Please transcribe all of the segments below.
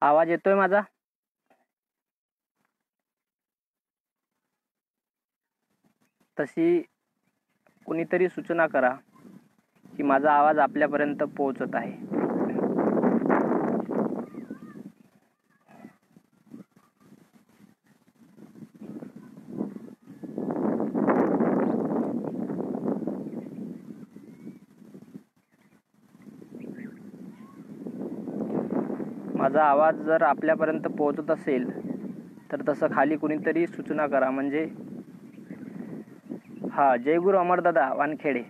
आवाज येतोय माझा? तशी कुणीतरी सूचना करा की माझा आवाज आपल्यापर्यंत पोहोचत आहे. माझा आवाज जर आपल्यापर्यंत पोहोचत असेल तर तसं खाली कुणीतरी सूचना करा. म्हणजे हा, जय गुरु अमरदादा वानखेडे.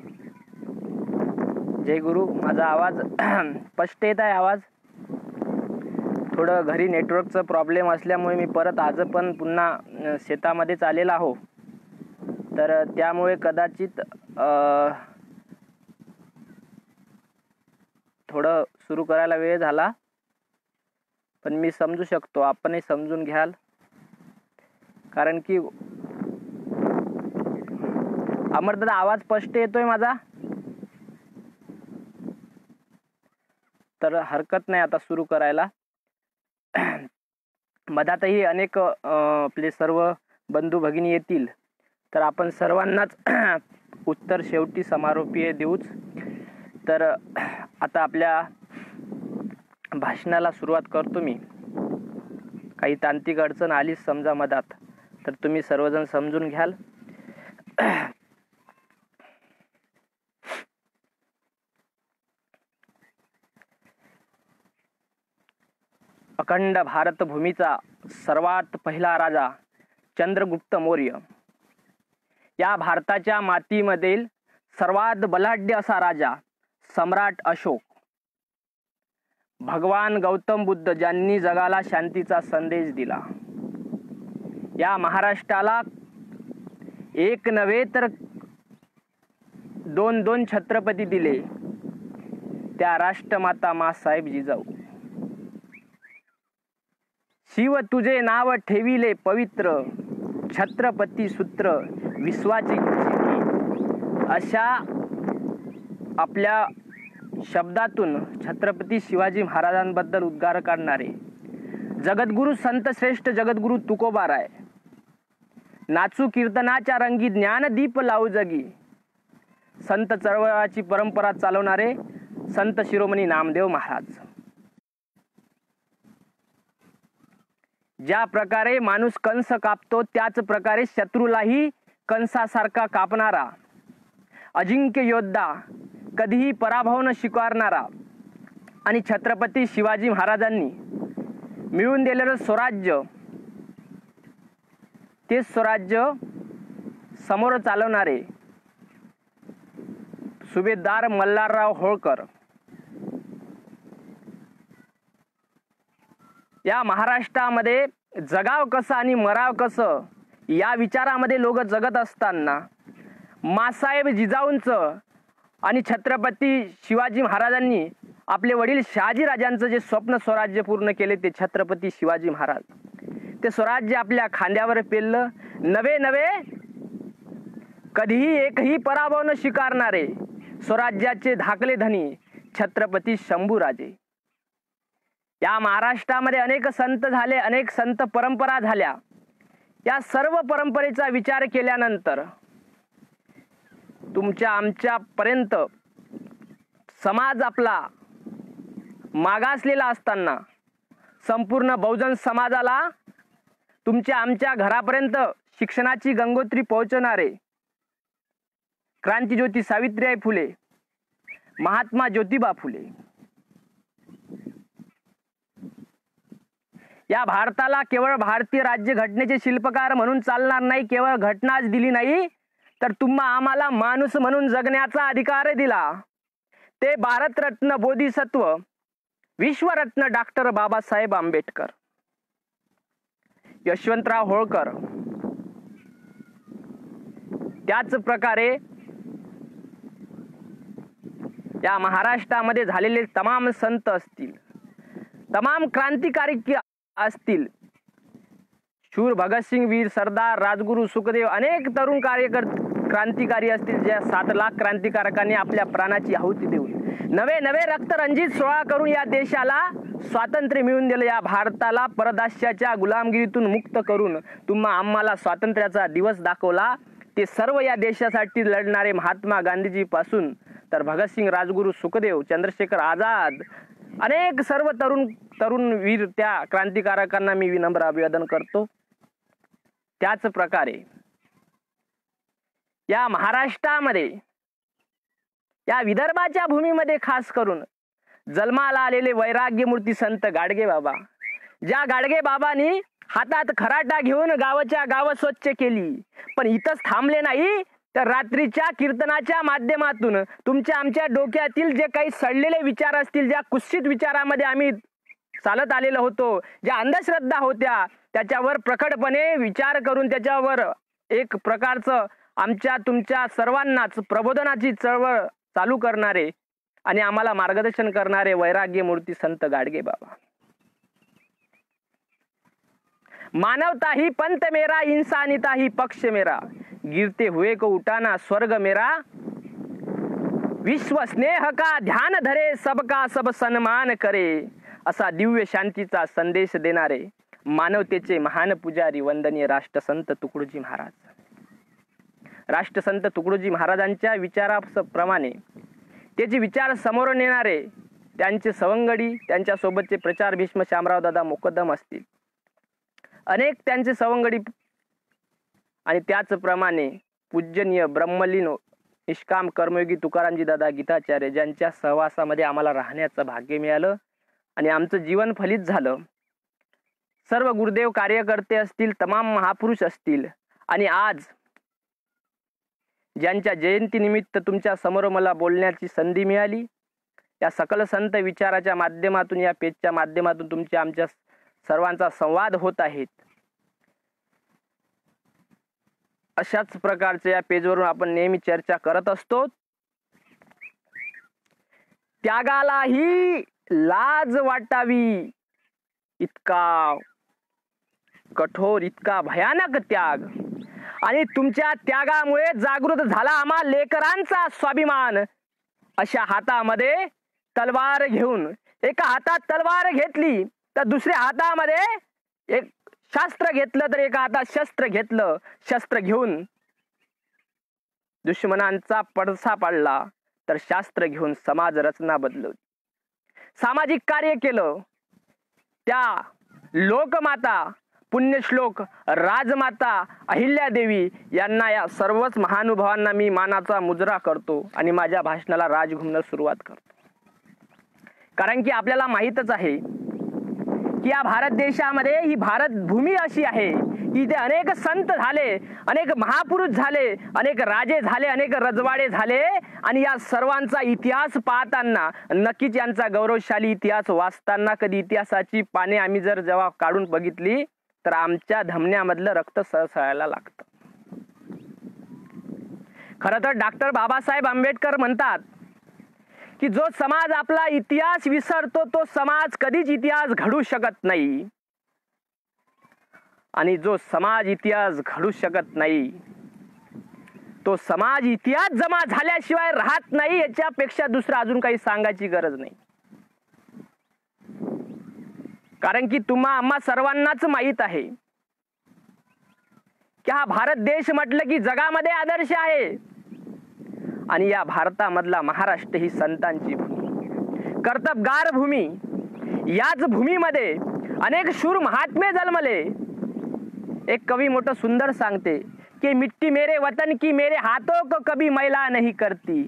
जय गुरु. माझा आवाज स्पष्ट येत आहे? आवाज थोडं घरी नेटवर्कचा प्रॉब्लेम असल्यामुळे मी परत आज पण पुन्हा शेतामध्येच आलेला आहो, तर त्यामुळे कदाचित थोडं सुरू करायला वेळ झाला, पण मी समजू शकतो, आपणही समजून घ्याल. कारण की अमरदादा आवाज स्पष्ट येतोय माझा? तर हरकत नाही आता सुरू करायला. मधातही अनेक आपले सर्व बंधू भगिनी येतील, तर आपण सर्वांनाच उत्तर शेवटी समारोपीय देऊच. तर आता आपल्या भाषणाला सुरुवात करतो मी. काही तांत्रिक अडचण आलीच समजा मधात, तर तुम्ही सर्वजण समजून घ्याल. अखंड भारत भूमीचा सर्वात पहिला राजा चंद्रगुप्त मौर्य, या भारताच्या मातीमधील सर्वात बलाढ्य असा राजा सम्राट अशोक, भगवान गौतम बुद्ध ज्यांनी जगाला शांतीचा संदेश दिला, या महाराष्ट्राला एक नव्हे तर दोन छत्रपती दिले, त्या राष्ट्रमाता माँसाहेब जिजाऊ. शिव तुझे नाव ठेविले पवित्र, छत्रपती सूत्र विश्वाची अशा आपल्या शब्दातून छत्रपती शिवाजी महाराजांबद्दल उद्गार काढणारे जगद्गुरु संत श्रेष्ठ जगद्गुरु तुकोबाराय, नाचू कीर्तनाच्या रंगी ज्ञानदीप लावू जगी, संत चळवळाची परंपरा चालवणारे संत शिरोमणी नामदेव महाराज. ज्या प्रकारे माणूस कंस कापतो त्याच प्रकारे शत्रूलाही कंसासारखा कापणारा अजिंक्य योद्धा, कधीही पराभव न स्वीकारणारा आणि छत्रपती शिवाजी महाराजांनी मिळवून दिलेलं स्वराज्य, ते स्वराज्य समोर चालवणारे सुभेदार मल्हारराव होळकर. या महाराष्ट्रामध्ये जगाव कसं आणि मराव कसं या विचारामध्ये लोक जगत असताना माँसाहेब जिजाऊंचं आणि छत्रपती शिवाजी महाराजांनी आपले वडील शहाजीराजांचं जे स्वप्न स्वराज्य पूर्ण केले, ते छत्रपती शिवाजी महाराज ते स्वराज्य आपल्या खांद्यावर पेललं. नवे कधीही एकही पराभव न स्वीकारणारे स्वराज्याचे धाकले धनी छत्रपती शंभूराजे. या महाराष्ट्रामध्ये अनेक संत झाले, अनेक संत परंपरा झाल्या. या सर्व परंपरेचा विचार केल्यानंतर तुमच्या आमच्यापर्यंत समाज आपला मागासलेला असताना संपूर्ण बहुजन समाजाला तुमच्या आमच्या घरापर्यंत शिक्षणाची गंगोत्री पोहोचवणारे क्रांतिज्योती सावित्रीबाई फुले, महात्मा ज्योतिबा फुले, या भारताला केवळ भारतीय राज्य घटनेचे शिल्पकार म्हणून चालणार नाही, केवळ घटनाच दिली नाही तर तुम्हा आम्हाला माणूस म्हणून जगण्याचा अधिकार दिला. ते भारतरत्न बोधिसत्व विश्वरत्न डॉक्टर बाबासाहेब आंबेडकर, यशवंतराव होळकर. त्याच प्रकारे या महाराष्ट्रामध्ये झालेले तमाम संत असतील, तमाम क्रांतिकारी असतील, शूर भगतसिंग, वीर सरदार, राजगुरू, सुखदेव, अनेक तरुण क्रांतिकारी असतील, ज्या 7 लाख क्रांतिकारकांनी आपल्या प्राणाची आहुती देऊन नवे रक्तरंजित सोहळा करून या देशाला स्वातंत्र्य मिळवून दिलं, या भारताला परदास्याच्या गुलामगिरीतून मुक्त करून आम्हाला स्वातंत्र्याचा दिवस दाखवला, ते सर्व या देशासाठी लढणारे महात्मा गांधीजी पासून तर भगतसिंग, राजगुरू, सुखदेव, चंद्रशेखर आझाद, अनेक सर्व तरुण वीर त्या क्रांतिकारकांना मी विनम्र अभिवादन करतो. त्याच प्रकारे या महाराष्ट्रामध्ये, या विदर्भाच्या भूमीमध्ये खास करून जन्माला आलेले वैराग्यमूर्ती संत गाडगे बाबा, ज्या गाडगे बाबांनी हातात खराटा घेऊन गावाच्या गाव स्वच्छ केली, पण इथंच थांबले नाही, तर रात्रीच्या कीर्तनाच्या माध्यमातून तुमच्या आमच्या डोक्यातील जे काही सडलेले विचार असतील, ज्या कुत्सित विचारामध्ये आम्ही चालत आलेलो होतो, ज्या अंधश्रद्धा होत्या, त्याच्यावर प्रकटपणे विचार करून त्याच्यावर एक प्रकारचं आमच्या तुमच्या सर्वांनाच प्रबोधनाची चळवळ चालू करणारे आणि आम्हाला मार्गदर्शन करणारे वैराग्यमूर्ती संत गाडगे बाबा. मानवता ही पंथ मेरा, इंसानिता ही पक्ष मेरा, गिरते हुए को उठाना स्वर्ग मेरा, विश्व स्नेह का ध्यान धरे, सबका सब सन्मान करे, असा दिव्य शांतीचा संदेश देणारे मानवतेचे महान पुजारी वंदनीय राष्ट्रसंत तुकडोजी महाराज. राष्ट्रसंत तुकडोजी महाराजांच्या विचाराप्रमाणे त्याचे विचार समोर नेणारे त्यांचे सवंगडी, त्यांच्या सोबतचे प्रचार भीष्म शामराव दादा मोकदम असतील, अनेक त्यांचे सवंगडी, आणि त्याचप्रमाणे पूजनीय ब्रह्मलीन निष्काम कर्मयोगी तुकारामजी दादा गीताचार्य, ज्यांच्या सहवासामध्ये आम्हाला राहण्याचं भाग्य मिळालं आणि आमचं जीवन फलित झालं. सर्व गुरुदेव कार्यकर्ते असतील, तमाम महापुरुष असतील, आणि आज ज्यांच्या जयंतीनिमित्त तुमच्या समोर मला बोलण्याची संधी मिळाली, या सकल संत विचाराच्या माध्यमातून, या पेजच्या माध्यमातून तुमच्या आमच्या सर्वांचा संवाद होत आहेत. अशाच प्रकारच्या या पेजवरून आपण नेहमी चर्चा करत असतो. त्यागालाही लाज वाटावी इतका कठोर, इतका भयानक त्याग, आणि तुमच्या त्यागामुळे जागृत झाला आम्हा लेकरांचा स्वाभिमान. अशा हातामध्ये तलवार घेऊन, एका हातात तलवार घेतली तर दुसऱ्या हातामध्ये एक शास्त्र घेतलं, तर एका हातात शस्त्र घेतलं. शस्त्र घेऊन दुश्मनांचा पडसा पाडला, तर शास्त्र घेऊन समाज रचना बदलवली, सामाजिक कार्य केलं. त्या लोकमाता, पुण्यश्लोक राजमाता अहिल्यादेवी यांना, या सर्वच महानुभावांना मी मानाचा मुजरा करतो आणि माझ्या भाषणाला राजघुमन सुरुवात करतो. कारण की आपल्याला माहीतच आहे की या भारत देशामध्ये ही भारत भूमी अशी आहे की इथे अनेक संत झाले, अनेक महापुरुष झाले, अनेक राजे झाले, अनेक रजवाडे झाले, आणि या सर्वांचा इतिहास पाहताना, नक्कीच यांचा गौरवशाली इतिहास वाचताना, कधी इतिहासाची पाने आम्ही जर जेव्हा काढून बघितली तर आमच्या धमन्यामधलं रक्त सळसळायला लागतं. खरं तर डॉक्टर बाबासाहेब आंबेडकर म्हणतात की जो समाज आपला इतिहास विसरतो तो समाज कधीच इतिहास घडू शकत नाही, आणि जो समाज इतिहास घडू शकत नाही तो समाज इतिहास जमा झाल्याशिवाय राहत नाही. याच्यापेक्षा दुसरं अजून काही सांगायची गरज नाही. कारण की तुम्हा आम्हा सर्वांनाच माहित आहे की हा भारत देश म्हटलं की जगामध्ये आदर्श आहे, आणि या भारतामधला महाराष्ट्र ही संतांची भूमी, कर्तबगार भूमी. याच भूमीमध्ये अनेक शूर महात्मे जन्मले. एक कवी मोठं सुंदर सांगते कि मिट्टी मेरे वतन की मेरे हाथों को कभी मैला नहीं करती,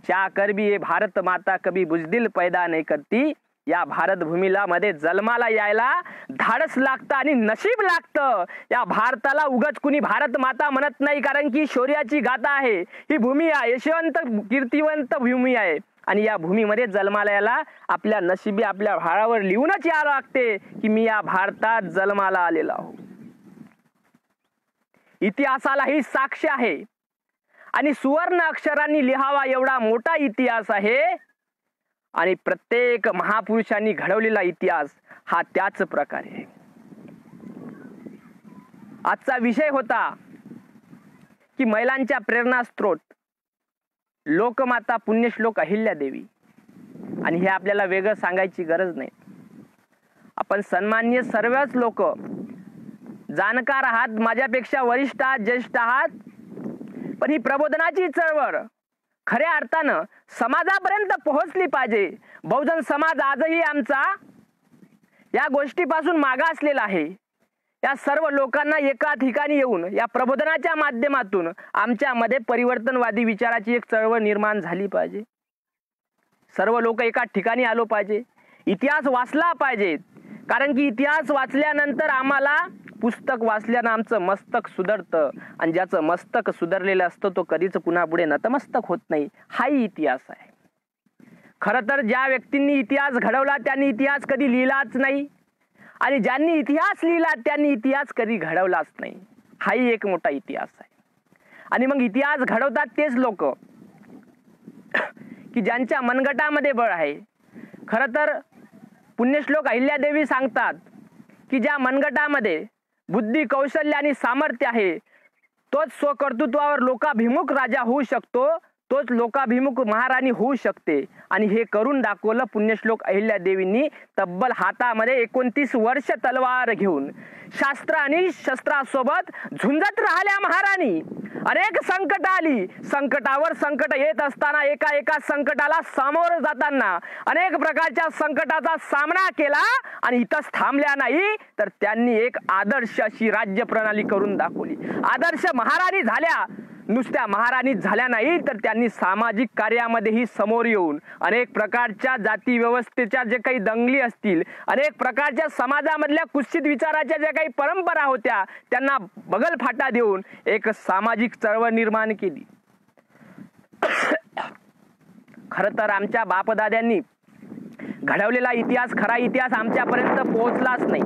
क्या कर भी ये भारत माता कभी बुजदिल पैदा नहीं करती. या भारत भूमीला मध्ये जन्माला यायला धाडस लागतं आणि नशीब लागतं. या भारताला उगाच कुणी भारत माता म्हणत नाही, कारण की शौर्याची गाथा आहे. ही भूमी यशवंत कीर्तिवंत भूमी आहे, आणि या भूमीमध्ये जन्माला यायला आपल्या नशिबी, आपल्या भारावर लिहूनच यावं लागते की मी या भारतात जन्माला आलेला आहो. इतिहासाला ही साक्ष आहे, आणि सुवर्ण अक्षरांनी लिहावा एवढा मोठा इतिहास आहे, आणि प्रत्येक महापुरुषांनी घडवलेला इतिहास हा त्याच प्रकारे आहे. आजचा विषय होता की महिलांच्या प्रेरणास्त्रोत लोकमाता पुण्यश्लोक अहिल्यादेवी, आणि हे आपल्याला वेगळं सांगायची गरज नाही. आपण सन्माननीय सर्वच लोक जाणकार आहात, माझ्यापेक्षा वरिष्ठ आहात, ज्येष्ठ आहात, पण ही प्रबोधनाची चळवळ खऱ्या अर्थानं समाजापर्यंत पोहोचली पाहिजे. बहुजन समाज आजही आमचा या गोष्टीपासून मागासलेला आहे. या सर्व लोकांना एका ठिकाणी येऊन या प्रबोधनाच्या माध्यमातून आमच्यामध्ये परिवर्तनवादी विचाराची एक चळवळ निर्माण झाली पाहिजे. सर्व लोक एका ठिकाणी आलो पाहिजे. इतिहास वाचला पाहिजे, कारण की इतिहास वाचल्यानंतर आम्हाला पुस्तक वाचल्यानं आमचं मस्तक सुधरतं, आणि ज्याचं मस्तक सुधरलेलं असतं तो कधीच पुन्हा पुढे नतमस्तक होत नाही. हाही इतिहास आहे. खरं तर ज्या व्यक्तींनी इतिहास घडवला त्यांनी इतिहास कधी लिहिलाच नाही, आणि ज्यांनी इतिहास लिहिला त्यांनी इतिहास कधी घडवलाच नाही. हाही एक मोठा इतिहास आहे. आणि मग इतिहास घडवतात तेच लोक की ज्यांच्या मनगटामध्ये बळ आहे. खरं तर पुण्यश्लोक अहिल्यादेवी सांगतात की ज्या मनगटामध्ये बुद्धी, कौशल्य आणि सामर्थ्य आहे तोच स्वकर्तृत्वावर लोकाभिमुख राजा होऊ शकतो, तोच लोकाभिमुख महाराणी होऊ शकते. आणि हे करून दाखवलं पुण्यश्लोक अहिल्यादेवींनी. तब्बल हातामध्ये 29 वर्ष तलवार घेऊन शास्त्र आणि शस्त्रासोबत झुंजत राहिल्या महाराणी. अनेक संकट आली, संकटावर संकट येत असताना एका एका संकटाला सामोरं जाताना अनेक प्रकारच्या संकटाचा सामना केला, आणि इथंच थांबल्या नाही तर त्यांनी एक आदर्श अशी राज्य प्रणाली करून दाखवली. आदर्श महाराणी झाल्या. नुसत्या महाराणी झाल्या नाही तर त्यांनी सामाजिक कार्यामध्येही समोर येऊन अनेक प्रकारच्या जाती व्यवस्थेच्या जे काही दंगली असतील, अनेक प्रकारच्या समाजामधल्या कुत्सित विचाराच्या ज्या काही परंपरा होत्या त्यांना बगलफाटा देऊन एक सामाजिक चळवळ निर्माण केली. खरं तर आमच्या बापदाद्यांनी घडवलेला इतिहास, खरा इतिहास आमच्यापर्यंत पोहोचलाच नाही.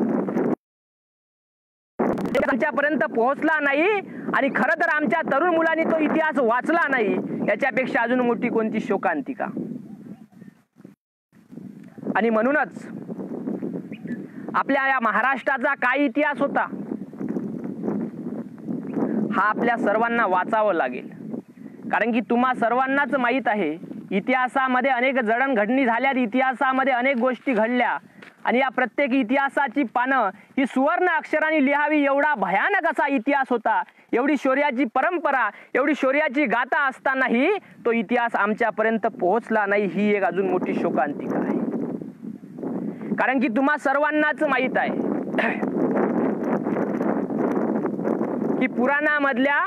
आमच्यापर्यंत पोहोचला नाही, आणि खरं तर आमच्या तरुण मुलांनी तो इतिहास वाचला नाही. याच्यापेक्षा अजून मोठी कोणती शोकांतिका. आणि म्हणूनच आपल्या या महाराष्ट्राचा काय इतिहास होता हा आपल्या सर्वांना वाचावं लागेल. कारण की तुम्हा सर्वांनाच माहीत आहे इतिहासामध्ये अनेक जडणघडणी झाल्या, इतिहासामध्ये अनेक गोष्टी घडल्या, आणि या प्रत्येक इतिहासाची पानं ही सुवर्ण अक्षरांनी लिहावी एवढा भयानक असा इतिहास होता. एवढी शौर्याची परंपरा, एवढी शौर्याची गाथा असतानाही तो इतिहास आमच्यापर्यंत पोहोचला नाही. ही एक अजून मोठी शोकांतिका आहे. कारण की तुम्हा सर्वांनाच माहीत आहे की पुराणामधल्या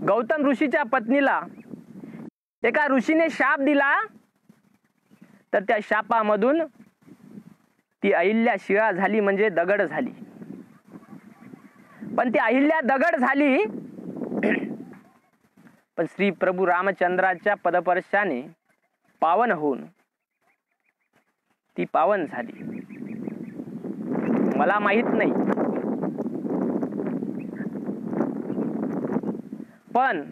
गौतम ऋषीच्या पत्नीला एका ऋषीने शाप दिला, तर त्या शापामधून ती अहिल्या शिळा झाली, म्हणजे दगड झाली. पण ती अहिल्या दगड झाली, पण श्री प्रभू रामचंद्राच्या पदस्पर्शाने पावन होऊन ती पावन झाली. मला माहित नाही, पण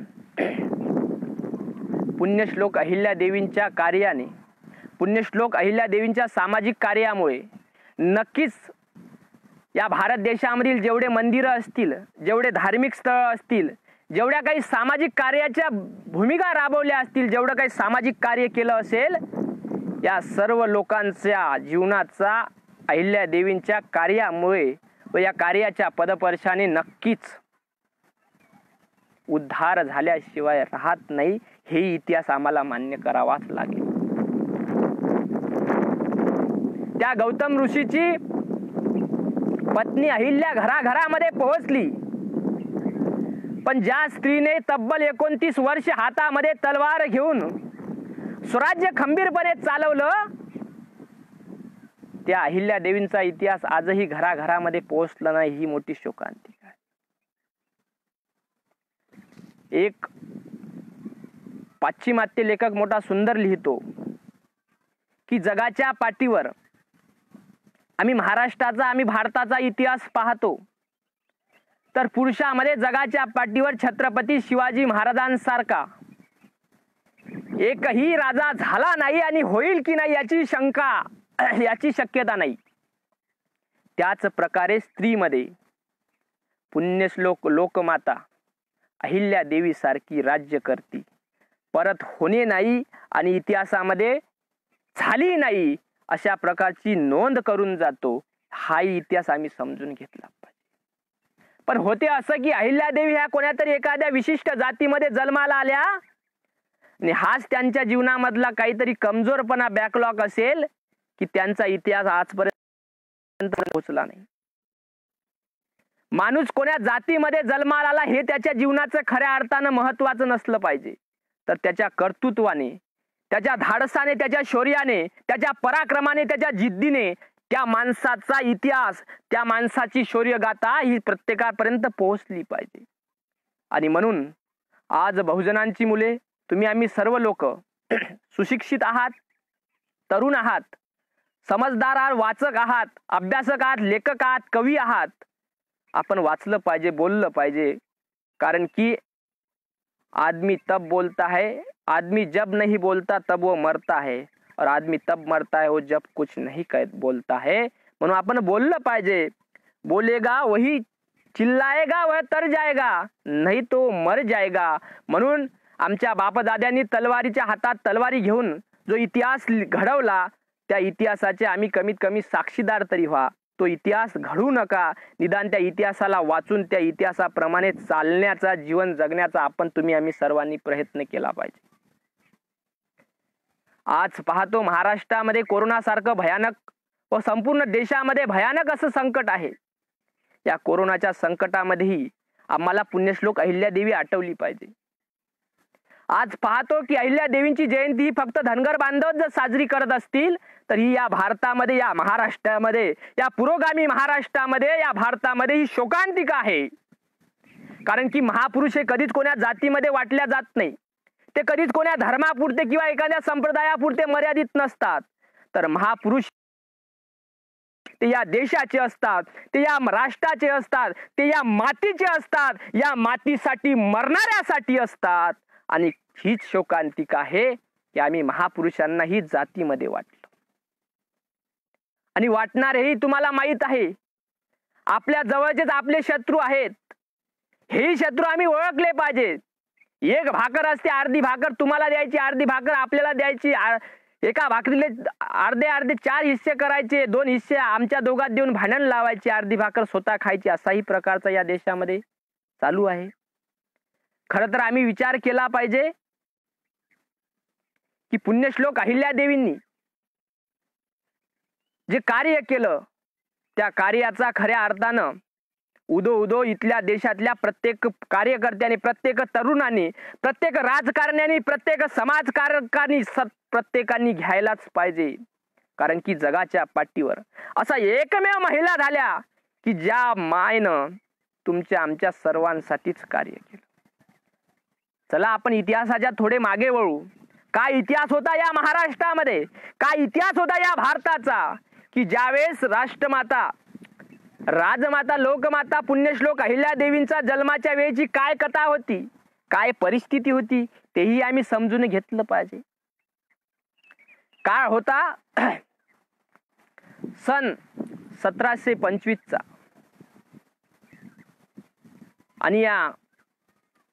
पुण्यश्लोक अहिल्यादेवींच्या कार्याने, पुण्यश्लोक अहिल्यादेवींच्या सामाजिक कार्यामुळे नक्कीच या भारत देशामधील जेवढे मंदिरं असतील, जेवढे धार्मिक स्थळ असतील, जेवढ्या काही सामाजिक कार्याच्या भूमिका राबवल्या असतील, जेवढं काही सामाजिक कार्य केलं असेल, या सर्व लोकांच्या जीवनाचा अहिल्यादेवींच्या कार्यामुळे व या कार्याच्या पदस्पर्शाने नक्कीच उद्धार झाल्याशिवाय राहत नाही. हे इतिहास आम्हाला मान्य करावाच लागेल. त्या गौतम ऋषीची पत्नी अहिल्या घराघरामध्ये पोहोचली, पण ज्या स्त्रीने तब्बल 29 वर्ष हातामध्ये तलवार घेऊन स्वराज्य खंबीरपणे चालवलं, त्या अहिल्या देवींचा इतिहास आजही घराघरामध्ये पोहोचला नाही. ही मोठी शोकांतिका आहे. एक पाश्चिमात्य लेखक मोठा सुंदर लिहितो की जगाच्या पाठीवर आम्ही महाराष्ट्राचा, आम्ही भारताचा इतिहास पाहतो, तर पुरुषामध्ये जगाच्या पाठीवर छत्रपती शिवाजी महाराजांसारखा एकही राजा झाला नाही, आणि होईल की नाही याची शक्यता नाही. त्याच प्रकारे स्त्रीमध्ये पुण्यश्लोक लोकमाता अहिल्या देवी सारखी राज्य करती परत होणे नाही, आणि इतिहासामध्ये झाली नाही अशा प्रकारची नोंद करून जातो. हाही इतिहास आम्ही समजून घेतला पाहिजे. पण होते असं की अहिल्यादेवी ह्या कोणातरी एखाद्या विशिष्ट जातीमध्ये जन्माला आल्या आणि हाच त्यांच्या जीवनामधला काहीतरी कमजोरपणा बॅकलॉग असेल की त्यांचा इतिहास आजपर्यंत पोहोचला नाही. माणूस कोण्या जातीमध्ये जन्माला आला हे त्याच्या जीवनाचं खऱ्या अर्थानं महत्वाचं नसलं पाहिजे, तर त्याच्या कर्तृत्वाने, त्याच्या धाडसाने, त्याच्या शौर्याने, त्याच्या पराक्रमाने, त्याच्या जिद्दीने त्या माणसाचा इतिहास, त्या माणसाची शौर्यगाथा ही प्रत्येकापर्यंत पोहोचली पाहिजे. आणि म्हणून आज बहुजनांची मुले, तुम्ही आम्ही सर्व लोक सुशिक्षित आहात, तरुण आहात, समजदार आहात, वाचक आहात, अभ्यासक आहात, लेखक आहात, कवी आहात. आपण वाचलं पाहिजे, बोललं पाहिजे. कारण की आदमी तब बोलता है, आदमी जब नहीं बोलता तब वो मरता है, और आदमी तब मरता है वो जब कुछ नहीं बोलता है. म्हणून आपण बोललं पाहिजे. बोलेगा वही चिल्लाएगा वह तर जाएगा, नहीं तो मर जाएगा. म्हणून आमच्या बापदाद्यांनी तलवारीच्या हातात तलवारी घेऊन जो इतिहास घडवला, त्या इतिहासाचे आम्ही कमीत कमी साक्षीदार तरी व्हा. तो इतिहास घडू नका, निदान त्या इतिहासाला वाचून त्या इतिहासाप्रमाणे चालण्याचा, जीवन जगण्याचा आपण तुम्ही आम्ही सर्वांनी प्रयत्न केला पाहिजे. आज पाहतो महाराष्ट्रामध्ये कोरोनासारखं भयानक व संपूर्ण देशामध्ये भयानक असं संकट आहे. या कोरोनाच्या संकटामध्येही आम्हाला पुण्यश्लोक अहिल्यादेवी आठवली पाहिजे. आज पाहतो की अहिल्यादेवींची जयंती ही फक्त धनगर बांधव जर साजरी करत असतील तर ही या भारतामध्ये, या महाराष्ट्रामध्ये, या पुरोगामी महाराष्ट्रामध्ये, या भारतामध्ये ही शोकांतिका आहे. कारण की महापुरुष हे कधीच कोण्या जातीमध्ये वाटल्या जात नाही, ते कधीच कोण्या धर्मापुरते किंवा एखाद्या संप्रदायापुरते मर्यादित नसतात. तर महापुरुष ते या देशाचे असतात, ते या राष्ट्राचे असतात, ते या मातीचे असतात, या मातीसाठी मरणाऱ्यासाठी असतात. आणि हीच शोकांतिका आहे की आम्ही महापुरुषांनाही जातीमध्ये वाटलो. आणि वाटणारेही तुम्हाला माहित आहे, आपल्या जवळचेच आपले शत्रू आहेत. हेही शत्रू आम्ही ओळखले पाहिजे. एक भाकर असते, अर्धी भाकर तुम्हाला द्यायची, अर्धी भाकर आपल्याला द्यायची. एका भाकरीले अर्धे अर्धे 4 हिस्से करायचे, 2 हिस्से आमच्या दोघात देऊन भांडण लावायचे, अर्धी भाकर स्वतः खायची. असाही प्रकारचा या देशामध्ये चालू आहे. खरं तर आम्ही विचार केला पाहिजे की पुण्यश्लोक अहिल्यादेवींनी जे कार्य केलं, त्या कार्याचा खऱ्या अर्थानं उदो उदो इथल्या देशातल्या प्रत्येक कार्यकर्त्याने, प्रत्येक तरुणांनी, प्रत्येक राजकारण्याने, प्रत्येक समाजकारकांनी, प्रत्येकांनी घ्यायलाच पाहिजे. कारण की जगाच्या पाठीवर असा एकमेव महिला झाल्या की ज्या मायनं तुमच्या आमच्या सर्वांसाठीच कार्य केलं. चला आपण इतिहासाच्या थोडे मागे वळू. काय इतिहास होता या महाराष्ट्रामध्ये, काय इतिहास होता या भारताचा की ज्यावेळेस राष्ट्रमाता, राजमाता, लोकमाता पुण्यश्लोक अहिल्यादेवींचा जन्माच्या वेळेची काय कथा होती, काय परिस्थिती होती, तेही आम्ही समजून घेतलं पाहिजे. काळ होता सन 1725 आणि या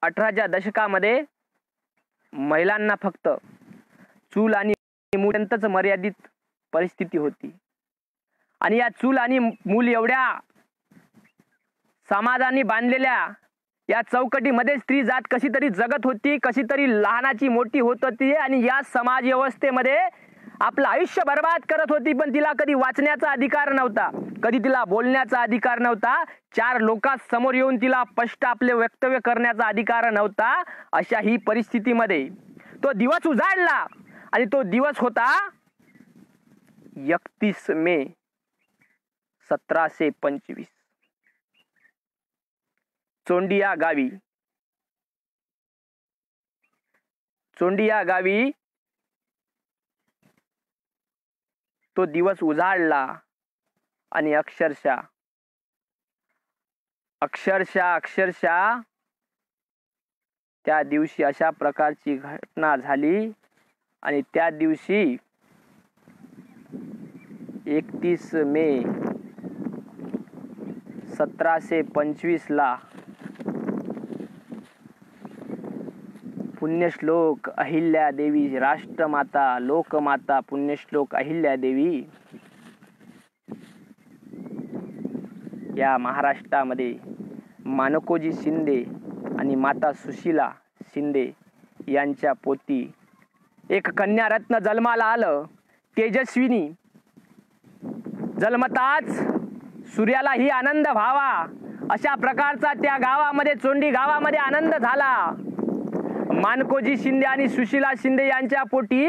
18च्या दशकामध्ये महिलांना फक्त चूल आणि मूलपर्यंतच मर्यादित परिस्थिती होती. आणि या चूल आणि मूल एवढ्या समाजाने बांधलेल्या या चौकटीमध्ये स्त्री जात कशी तरी जगत होती, कशी तरी लहानाची मोठी होत होती आणि या समाज व्यवस्थेमध्ये आपलं आयुष्य बर्बाद करत होती. पण तिला कधी वाचण्याचा अधिकार नव्हता, कधी तिला बोलण्याचा अधिकार नव्हता, 4 लोकांसमोर येऊन तिला स्पष्ट आपले वक्तव्य करण्याचा अधिकार नव्हता. अशा ही परिस्थितीमध्ये तो दिवस उजाडला आणि तो दिवस होता 31 मे 1725. चोंडिया गावी तो दिवस उजाडला आणि अक्षरशः त्या दिवशी अशा प्रकारची घटना झाली. आणि त्या दिवशी 31 मे 1725 ला पुण्यश्लोक अहिल्या देवी, राष्ट्रमाता, लोकमाता, पुण्यश्लोक अहिल्या देवी या महाराष्ट्रामध्ये मानकोजी शिंदे आणि माता सुशीला शिंदे यांच्या पोटी एक कन्या रत्न जन्माला आलं. तेजस्विनी. जन्मताच सूर्यालाही आनंद व्हावा अशा प्रकारचा त्या गावामध्ये, चोंडी गावामध्ये आनंद झाला. मानकोजी शिंदे आणि सुशीला शिंदे यांच्या पोटी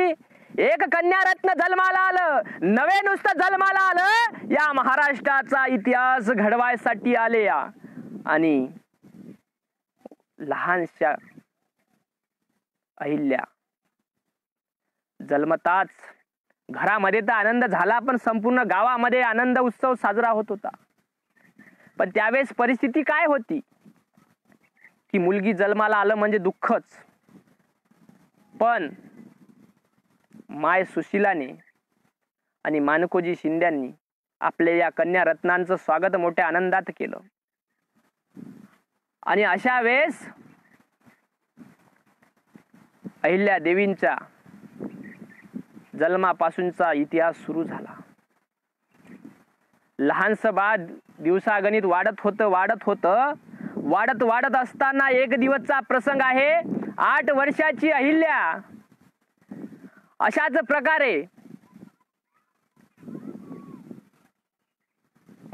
एक कन्या रत्न जन्माला आलं. नवे नुसतं जन्माला आलं, या महाराष्ट्राचा इतिहास घडवायसाठी आले. आणि लहानशा अहिल्या जन्मताच घरामध्ये तर आनंद झाला, पण संपूर्ण गावामध्ये आनंद उत्सव साजरा होत होता. पण त्यावेळेस परिस्थिती काय होती की मुलगी जन्माला आलं म्हणजे दुःखच. पण माय सुशीलाने आणि मानकोजी शिंद्यांनी आपल्या या कन्या रत्नांचं स्वागत मोठ्या आनंदात केलं. आणि अशा वेळेस अहिल्या देवींच्या जन्मापासूनचा इतिहास सुरू झाला. लहानसं बाळ दिवसागणित वाढत असताना एक दिवसचा प्रसंग आहे. 8 वर्षाची अहिल्या अशाच प्रकारे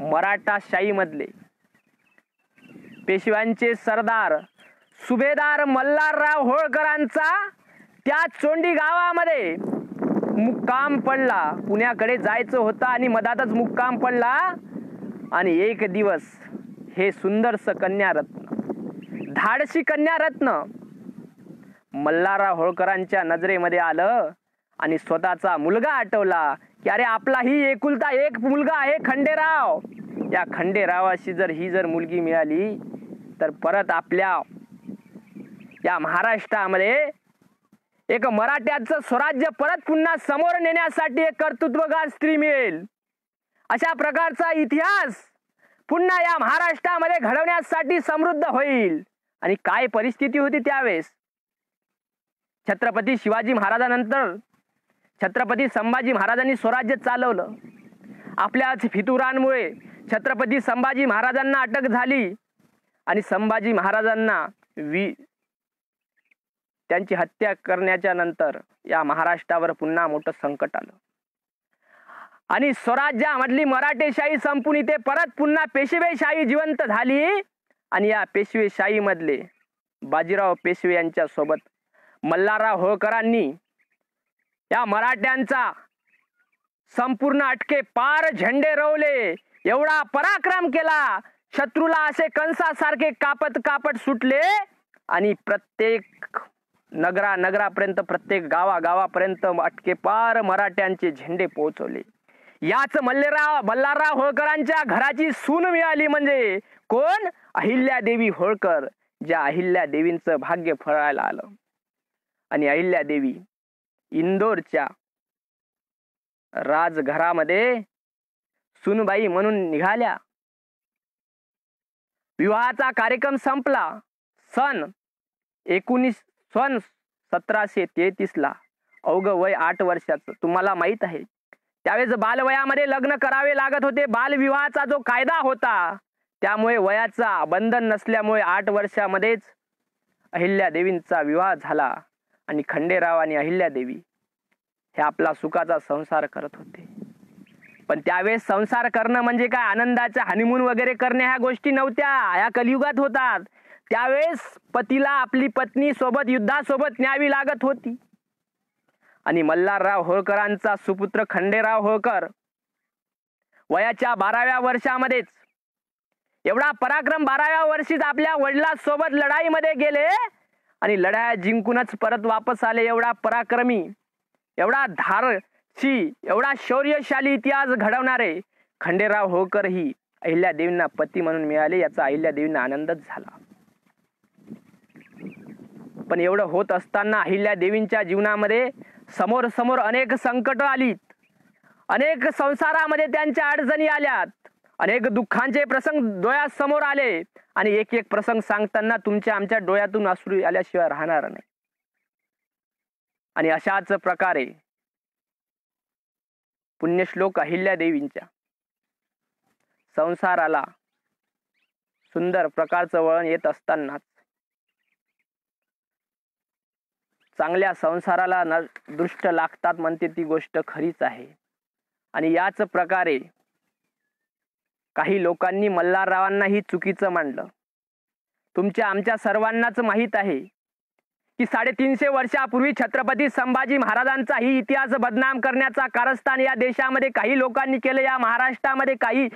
मराठा शाही मधले पेशव्यांचे सरदार सुभेदार मल्हारराव होळकरांचा त्या चोंडी गावामध्ये मुक्काम पडला. पुण्याकडे जायचं होतं आणि मधातच मुक्काम पडला. आणि एक दिवस हे सुंदरसं कन्यारत्न, धाडसी कन्यारत्न मल्हारराव होळकरांच्या नजरेमध्ये आलं आणि स्वतःचा मुलगा आठवला की अरे आपलाही एकुलता एक मुलगा आहे खंडेराव. या खंडेरावाशी जर मुलगी मिळाली तर परत आपल्या या महाराष्ट्रामध्ये एक मराठ्याचं स्वराज्य परत पुन्हा समोर नेण्यासाठी एक कर्तृत्वगार स्त्री मिळेल. अशा प्रकारचा इतिहास पुन्हा या महाराष्ट्रामध्ये घडवण्यासाठी समृद्ध होईल. आणि काय परिस्थिती होती त्यावेळेस. छत्रपती शिवाजी महाराजांनंतर छत्रपती संभाजी महाराजांनी स्वराज्य चालवलं. आपल्याच फितुरांमुळे छत्रपती संभाजी महाराजांना अटक झाली आणि संभाजी महाराजांना त्यांची हत्या करण्याच्या नंतर या महाराष्ट्रावर पुन्हा मोठं संकट आलं. आणि स्वराज्यामधली मराठेशाही संपून इथे परत पुन्हा पेशवेशाही जिवंत झाली. आणि या पेशवेशाही मधले बाजीराव पेशवे यांच्या सोबत मल्हारराव होळकरांनी या मराठ्यांचा संपूर्ण अटके पार झेंडे रोवले. एवढा पराक्रम केला, शत्रूला असे कंसासारखे कापत सुटले. आणि प्रत्येक नगरापर्यंत, प्रत्येक गावापर्यंत अटके पार मराठ्यांचे झेंडे पोहोचवले. याच मल्हारराव होळकरांच्या घराची सून मिळाली म्हणजे कोण? अहिल्यादेवी होळकर. ज्या अहिल्यादेवींचं भाग्य फळायला आलं. आणि अहिल्यादेवी इंदोरच्या राजघरामध्ये सुनबाई म्हणून निघाल्या. विवाहाचा कार्यक्रम संपला. सन 1733 ला. अवघं वय 8 वर्षाचं. तुम्हाला माहित आहे त्यावेळेस बालवयामध्ये लग्न करावे लागत होते. बालविवाहाचा जो कायदा होता त्यामुळे वयाचा बंधन नसल्यामुळे 8 वर्षामध्येच अहिल्यादेवींचा विवाह झाला. आणि खंडेराव आणि अहिल्यादेवी हे आपला सुखाचा संसार करत होते. पण त्यावेळेस संसार करणं म्हणजे काय आनंदाचा हनीमून वगैरे करणे ह्या गोष्टी नव्हत्या. ह्या कलियुगात होतात. त्यावेळेस पतीला आपली पत्नी सोबत युद्धासोबत न्यावी लागत होती. आणि मल्हारराव होळकरांचा सुपुत्र खंडेराव होळकर वयाच्या 12व्या वर्षामध्येच एवढा पराक्रम, 12व्या वर्षीच आपल्या वडिलांसोबत लढाईमध्ये गेले आणि लढाया जिंकूनच परत वापस आले. एवढा पराक्रमी, एवढा धारशी, एवढा शौर्यशाली इतिहास घडवणारे खंडेराव होळकर ही अहिल्यादेवींना पती म्हणून मिळाले. याचा अहिल्यादेवींना आनंदच झाला. पण एवढं होत असताना अहिल्यादेवींच्या जीवनामध्ये समोर अनेक संकट आलीत. अनेक संसारामध्ये त्यांच्या अडचणी आल्यात. अनेक दुःखांचे प्रसंग डोळ्यासमोर आले. आणि एक प्रसंग सांगताना तुमच्या आमच्या डोळ्यातून अश्रू आल्याशिवाय राहणार नाही. आणि अशाच प्रकारे पुण्यश्लोक अहिल्यादेवींच्या संसाराला सुंदर प्रकारचं वळण येत असतानाच चांगल्या संसाराला दृष्ट लागतात म्हणते ती गोष्ट खरीच आहे. आणि याच प्रकारे काही लोकांनी मल्हाररावांनाही चुकीचं मांडलं. तुमच्या आमच्या सर्वांनाच माहीत आहे की 350 वर्षापूर्वी छत्रपती संभाजी महाराजांचा ही इतिहास बदनाम करण्याचा कारस्थान या देशामध्ये काही लोकांनी केलं. या महाराष्ट्रामध्ये काही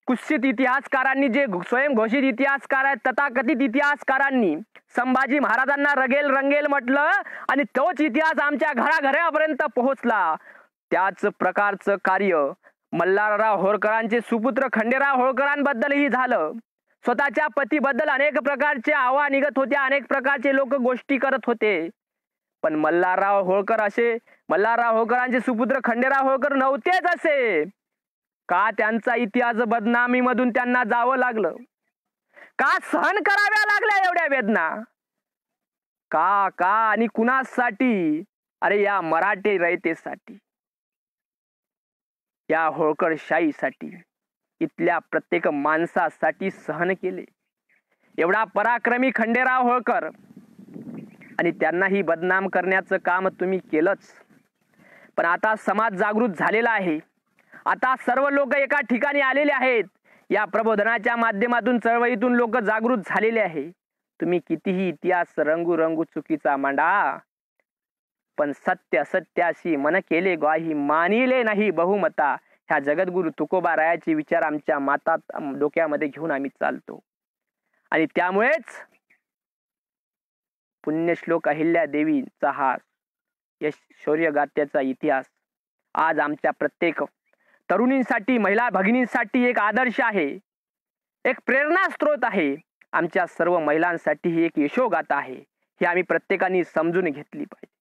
कुत्सित इतिहासकारांनी, जे स्वयंघोषित इतिहासकार आहेत, तथाकथित इतिहासकारांनी संभाजी महाराजांना रगेल रंगेल म्हटलं आणि तोच इतिहास आमच्या घराघरापर्यंत पोहोचला. त्याच प्रकारचं कार्य मल्हारराव होळकरांचे सुपुत्र खंडेराव होळकरांबद्दलही झालं. स्वतःच्या पतीबद्दल अनेक प्रकारचे आवा निघत होते, अनेक प्रकारचे लोक गोष्टी करत होते, पण मल्हारराव होळकरांचे सुपुत्र खंडेराव होळकर नव्हतेच असे. का त्यांचा इतिहास बदनामी मधून त्यांना जावं लागलं? का सहन कराव्या लागल्या एवढ्या वेदना? का आणि कुणासाठी? अरे या मराठी रयतेसाठी, या होळकरशाहीसाठी, इथल्या प्रत्येक माणसासाठी सहन केले. एवढा पराक्रमी खंडेराव होळकर, आणि त्यांनाही बदनाम करण्याचं काम तुम्ही केलंच. पण आता समाज जागृत झालेला आहे. आता सर्व लोक एका ठिकाणी आलेले आहेत. या प्रबोधनाच्या माध्यमातून, चळवळीतून लोक जागृत झालेले आहे. तुम्ही कितीही इतिहास रंगू चुकीचा मांडा, पण सत्य सत्याशी मन केले ग्वाही, मानिले नाही बहुमता, ह्या जगद्गुरु तुकोबारायाचे विचार आमच्या मातात डोक्यामध्ये घेऊन आम्ही चालतो. आणि त्यामुळेच पुण्यश्लोक अहिल्यादेवीचा हा शौर्यगाथेचा इतिहास आज आमच्या प्रत्येक तरुणींसाठी, महिला भगिनींसाठी एक आदर्श आहे, एक प्रेरणा स्त्रोत आहे. आमच्या सर्व महिलांसाठी ही एक यशोगाथा आहे. ही आम्ही प्रत्येकाने समजून घेतली पाहिजे.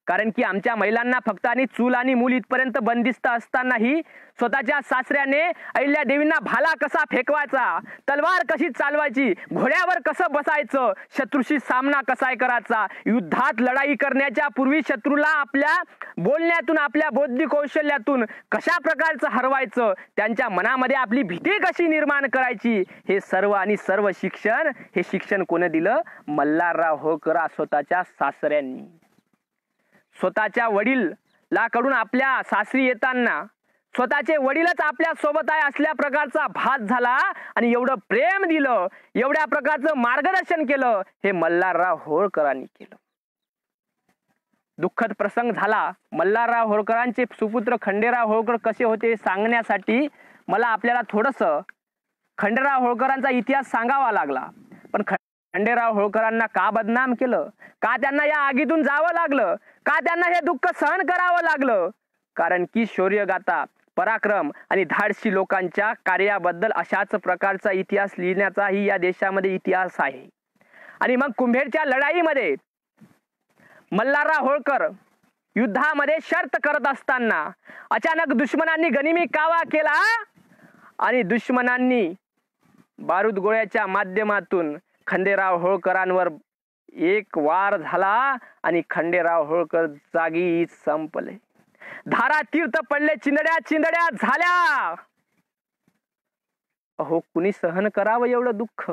कारण की आमच्या महिलांना फक्त आणि चूल आणि मूल इथपर्यंत बंदिस्त असतानाही स्वतःच्या सासऱ्याने अहिल्यादेवींना भाला कसा फेकवायचा, तलवार कशी चालवायची, घोड्यावर कसं बसायचं, शत्रूशी सामना कसा करायचा, युद्धात लढाई करण्याच्या पूर्वी शत्रूला आपल्या बोलण्यातून, आपल्या बौद्धिक कौशल्यातून कशा प्रकारचं हरवायचं, त्यांच्या मनामध्ये आपली भीती कशी निर्माण करायची, हे सर्व शिक्षण कोणी दिलं? मल्हारराव होळकर स्वतःच्या सासऱ्यांनी. स्वतःच्या वडिलाकडून आपल्या सासरी येताना स्वतःचे वडीलच आपल्या सोबत आहे असल्या प्रकारचा भास झाला आणि एवढं प्रेम दिलं, एवढ्या प्रकारचं मार्गदर्शन केलं, हे मल्हारराव होळकरांनी केलं. दुःखद प्रसंग झाला. मल्हारराव होळकरांचे सुपुत्र खंडेराव होळकर कसे होते सांगण्यासाठी मला आपल्याला थोडस खंडेराव होळकरांचा इतिहास सांगावा लागला. पण खंडेराव होळकरांना का बदनाम केलं? का त्यांना या आगीतून जावं लागलं? का त्यांना हे दुःख सहन करावं लागलं? कारण की शौर्यगाथा, पराक्रम आणि धाडसी लोकांच्या कार्याबद्दल अशाच प्रकारचा इतिहास लिहिण्याचाही या देशामध्ये इतिहास आहे. आणि मग कुंभेरच्या लढाईमध्ये मल्हारराव होळकर युद्धामध्ये शर्त करत असताना अचानक दुश्मनांनी गनिमी कावा केला आणि दुश्मनांनी बारूद गोळ्याच्या माध्यमातून खंडेराव होळकरांवर एक वार झाला आणि खंडेराव होळकर जागीच संपले. धारा तीर्थ पडले, चिंदड्या झाल्या. अहो, कुणी सहन करावं एवढं दुःख?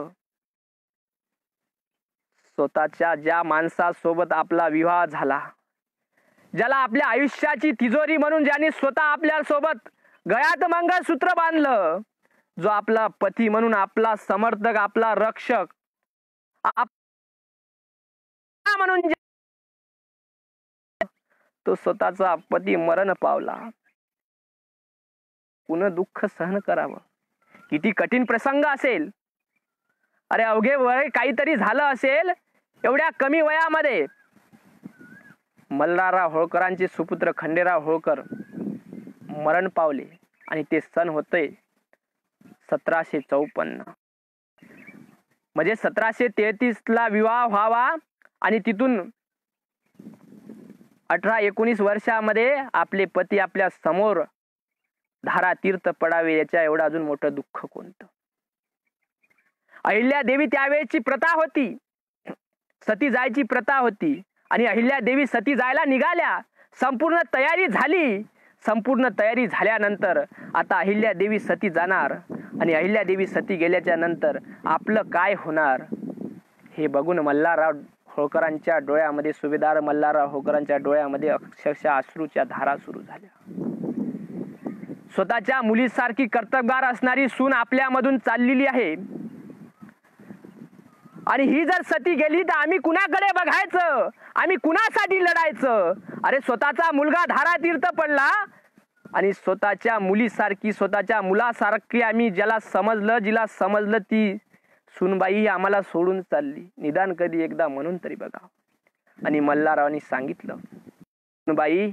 स्वतःच्या ज्या माणसासोबत आपला विवाह झाला, ज्याला आपल्या आयुष्याची तिजोरी म्हणून ज्यांनी स्वतः आपल्या सोबत गळ्यात मंगळसूत्र बांधलं, जो आपला पती म्हणून, आपला समर्थक, आपला रक्षक म्हणून तो स्वतःचा पती मरण पावला. कुण दुःख सहन करावं? किती कठीण प्रसंग असेल. अरे अवघे वय काहीतरी झालं असेल, एवढ्या कमी वयामध्ये मल्हारराव होळकरांचे सुपुत्र खंडेराव होळकर मरण पावले. आणि ते सन होते 1754. म्हणजे 1733 ला विवाह व्हावा आणि तिथून 18-19 वर्षामध्ये आपले पती आपल्या समोर धारा तीर्थ पडावे, याच्या एवढं अजून मोठं दुःख कोणतं? अहिल्यादेवी त्यावेळेची प्रथा होती, सती जायची प्रथा होती. आणि अहिल्यादेवी सती जायला निघाल्या. संपूर्ण तयारी झाली. संपूर्ण तयारी झाल्यानंतर आता अहिल्यादेवी सती जाणार आणि अहिल्यादेवी सती गेल्याच्या नंतर आपलं काय होणार हे बघून मल्हारराव होळकरांच्या डोळ्यामध्ये, सुभेदार मल्हारराव होळकरांच्या डोळ्यामध्ये अक्षरशः अश्रूच्या धारा सुरू झाल्या. स्वतःच्या मुलीसारखी कर्तबगार असणारी सून आपल्यामधून चाललेली आहे आणि ही जर सती गेली तर आम्ही कुणाकडे बघायचं, आम्ही कुणासाठी लढायचं. अरे स्वतःचा मुलगा धारातीर्थ पडला आणि स्वतःच्या मुलीसारखी, स्वतःच्या मुलासारखी आम्ही जिला समजलं ती सुनबाई आम्हाला सोडून चालली. निदान कधी एकदा म्हणून तरी बघा. आणि मल्हाररावांनी सांगितलं, सुनबाई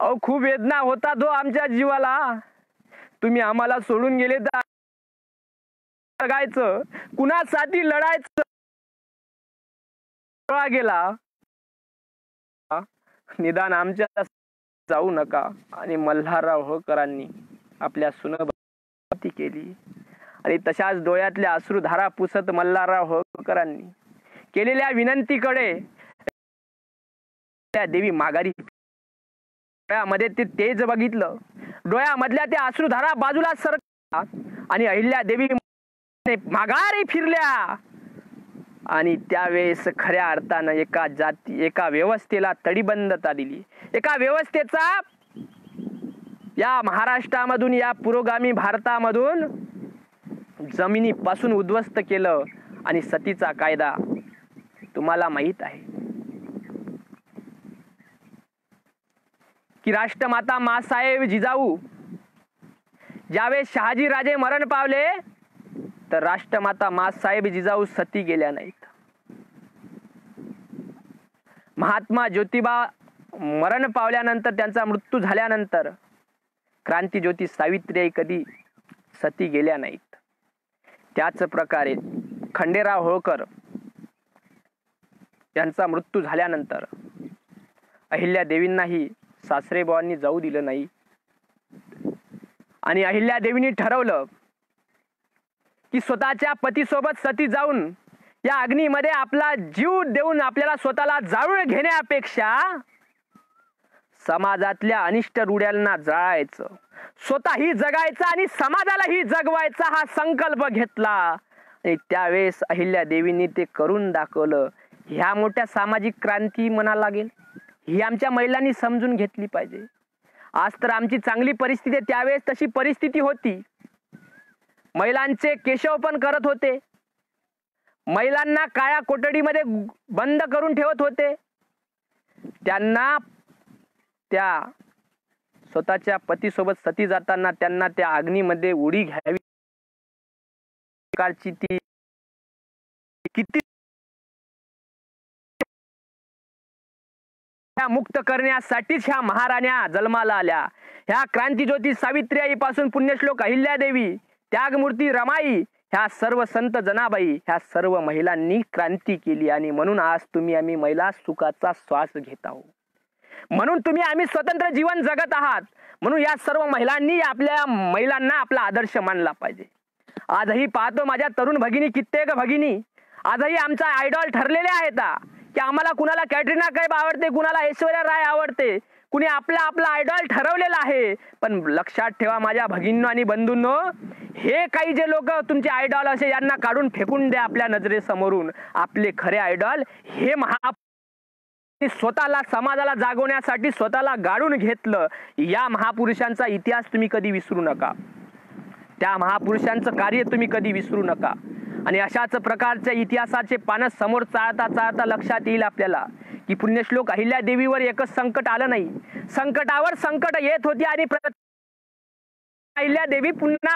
अहो खूप वेदना होता तो आमच्या जीवाला. तुम्ही आम्हाला सोडून गेले तर जगायचं कुणासाठी लढायचं गेला. निदान आमच्या जाऊ नका. आणि मल्हारराव होळकरांनी आपल्या सुनबाई केली आणि तशाच डोळ्यातल्या अश्रुधारा पुसत मल्हारराव होळकरांनी केलेल्या विनंतीकडे त्या देवी माघारी. डोळ्यामध्ये ते तेज बघितलं, डोळ्यामधल्या त्या अश्रुधारा बाजूला सरकल्या आणि अहिल्यादेवी माघारी फिरल्या. आणि त्यावेळेस खऱ्या अर्थानं एका व्यवस्थेला तडीबंदता दिली. एका व्यवस्थेचा या महाराष्ट्रामधून, या पुरोगामी भारतामधून जमिनीपासून उद्ध्वस्त केलं. आणि सतीचा कायदा तुम्हाला माहित आहे की राष्ट्रमाता मासाहेब जिजाऊ ज्यावेळेस शहाजीराजे मरण पावले तर राष्ट्रमाता मासाहेब जिजाऊ सती गेल्या नाहीत. महात्मा ज्योतिबा मरण पावल्यानंतर, त्यांचा मृत्यू झाल्यानंतर क्रांतिज्योती सावित्रीबाई कधी सती गेल्या नाहीत. त्याच प्रकारे खंडेराव होळकर यांचा मृत्यू झाल्यानंतर अहिल्यादेवींनाही सासरेबुवांनी जाऊ दिलं नाही. आणि अहिल्यादेवींनी ठरवलं की स्वतःच्या पतीसोबत सती जाऊन या अग्नीमध्ये आपला जीव देऊन आपल्याला स्वतःला जाळून घेण्यापेक्षा समाजातल्या अनिष्ट रूढ्यांना जाळायचं, स्वतःही जगायचं आणि समाजालाही जगवायचा हा संकल्प घेतला. आणि त्यावेळेस अहिल्यादेवींनी ते करून दाखवलं. ह्या मोठ्या सामाजिक क्रांती म्हणा लागेल, ही आमच्या महिलांनी समजून घेतली पाहिजे. आज तर आमची चांगली परिस्थिती आहे, त्यावेळेस तशी परिस्थिती होती. महिलांचे केशव पण करत होते, महिलांना काळ्या कोठडीमध्ये बंद करून ठेवत होते. त्यांना त्या स्वतःच्या पतीसोबत सती जाताना त्यांना त्या अग्नीमध्ये उडी घ्यावी प्रकारची ती किती मुक्त करण्यासाठीच ह्या महाराण्या जन्माला आल्या. ह्या क्रांतिज्योती सावित्रीबाई पासून पुण्यश्लोक अहिल्यादेवी, त्यागमूर्ती रमाई, ह्या सर्व संत जनाबाई, ह्या सर्व महिलांनी क्रांती केली. आणि म्हणून आज तुम्ही आम्ही महिला सुखाचा श्वास घेत आहोत, म्हणून तुम्ही आम्ही स्वतंत्र जीवन जगत आहात. म्हणून या सर्व महिलांनी आपल्या महिलांना आपला आदर्श मानला पाहिजे. आजही पाहतो माझ्या तरुण भगिनी, कित्येक भगिनी आजही आमचा आयडॉल ठरलेले आहेत की आम्हाला कुणाला कॅटरीना कैफ आवडते, कुणाला ऐश्वर्या राय आवडते, कुणी आपला आयडॉल ठरवलेला आहे. पण लक्षात ठेवा माझ्या भगिनींनो आणि बंधूंनो, हे काही जे लोक तुमचे आयडॉल असे यांना काढून फेकून द्या आपल्या नजरेसमोरून. आपले खरे आयडॉल हे स्वतःला समाजाला जागवण्यासाठी स्वतःला गाडून घेतलं. या महापुरुषांचा इतिहास तुम्ही कधी विसरू नका, त्या महापुरुषांचं कार्य तुम्ही कधी विसरू नका. आणि अशाच प्रकारच्या इतिहासाचे पानं समोर चाळता लक्षात येईल आपल्याला की पुण्यश्लोक अहिल्यादेवीवर एकच संकट आलं नाही, संकटावर संकट येत होती. आणि अहिल्यादेवी पुन्हा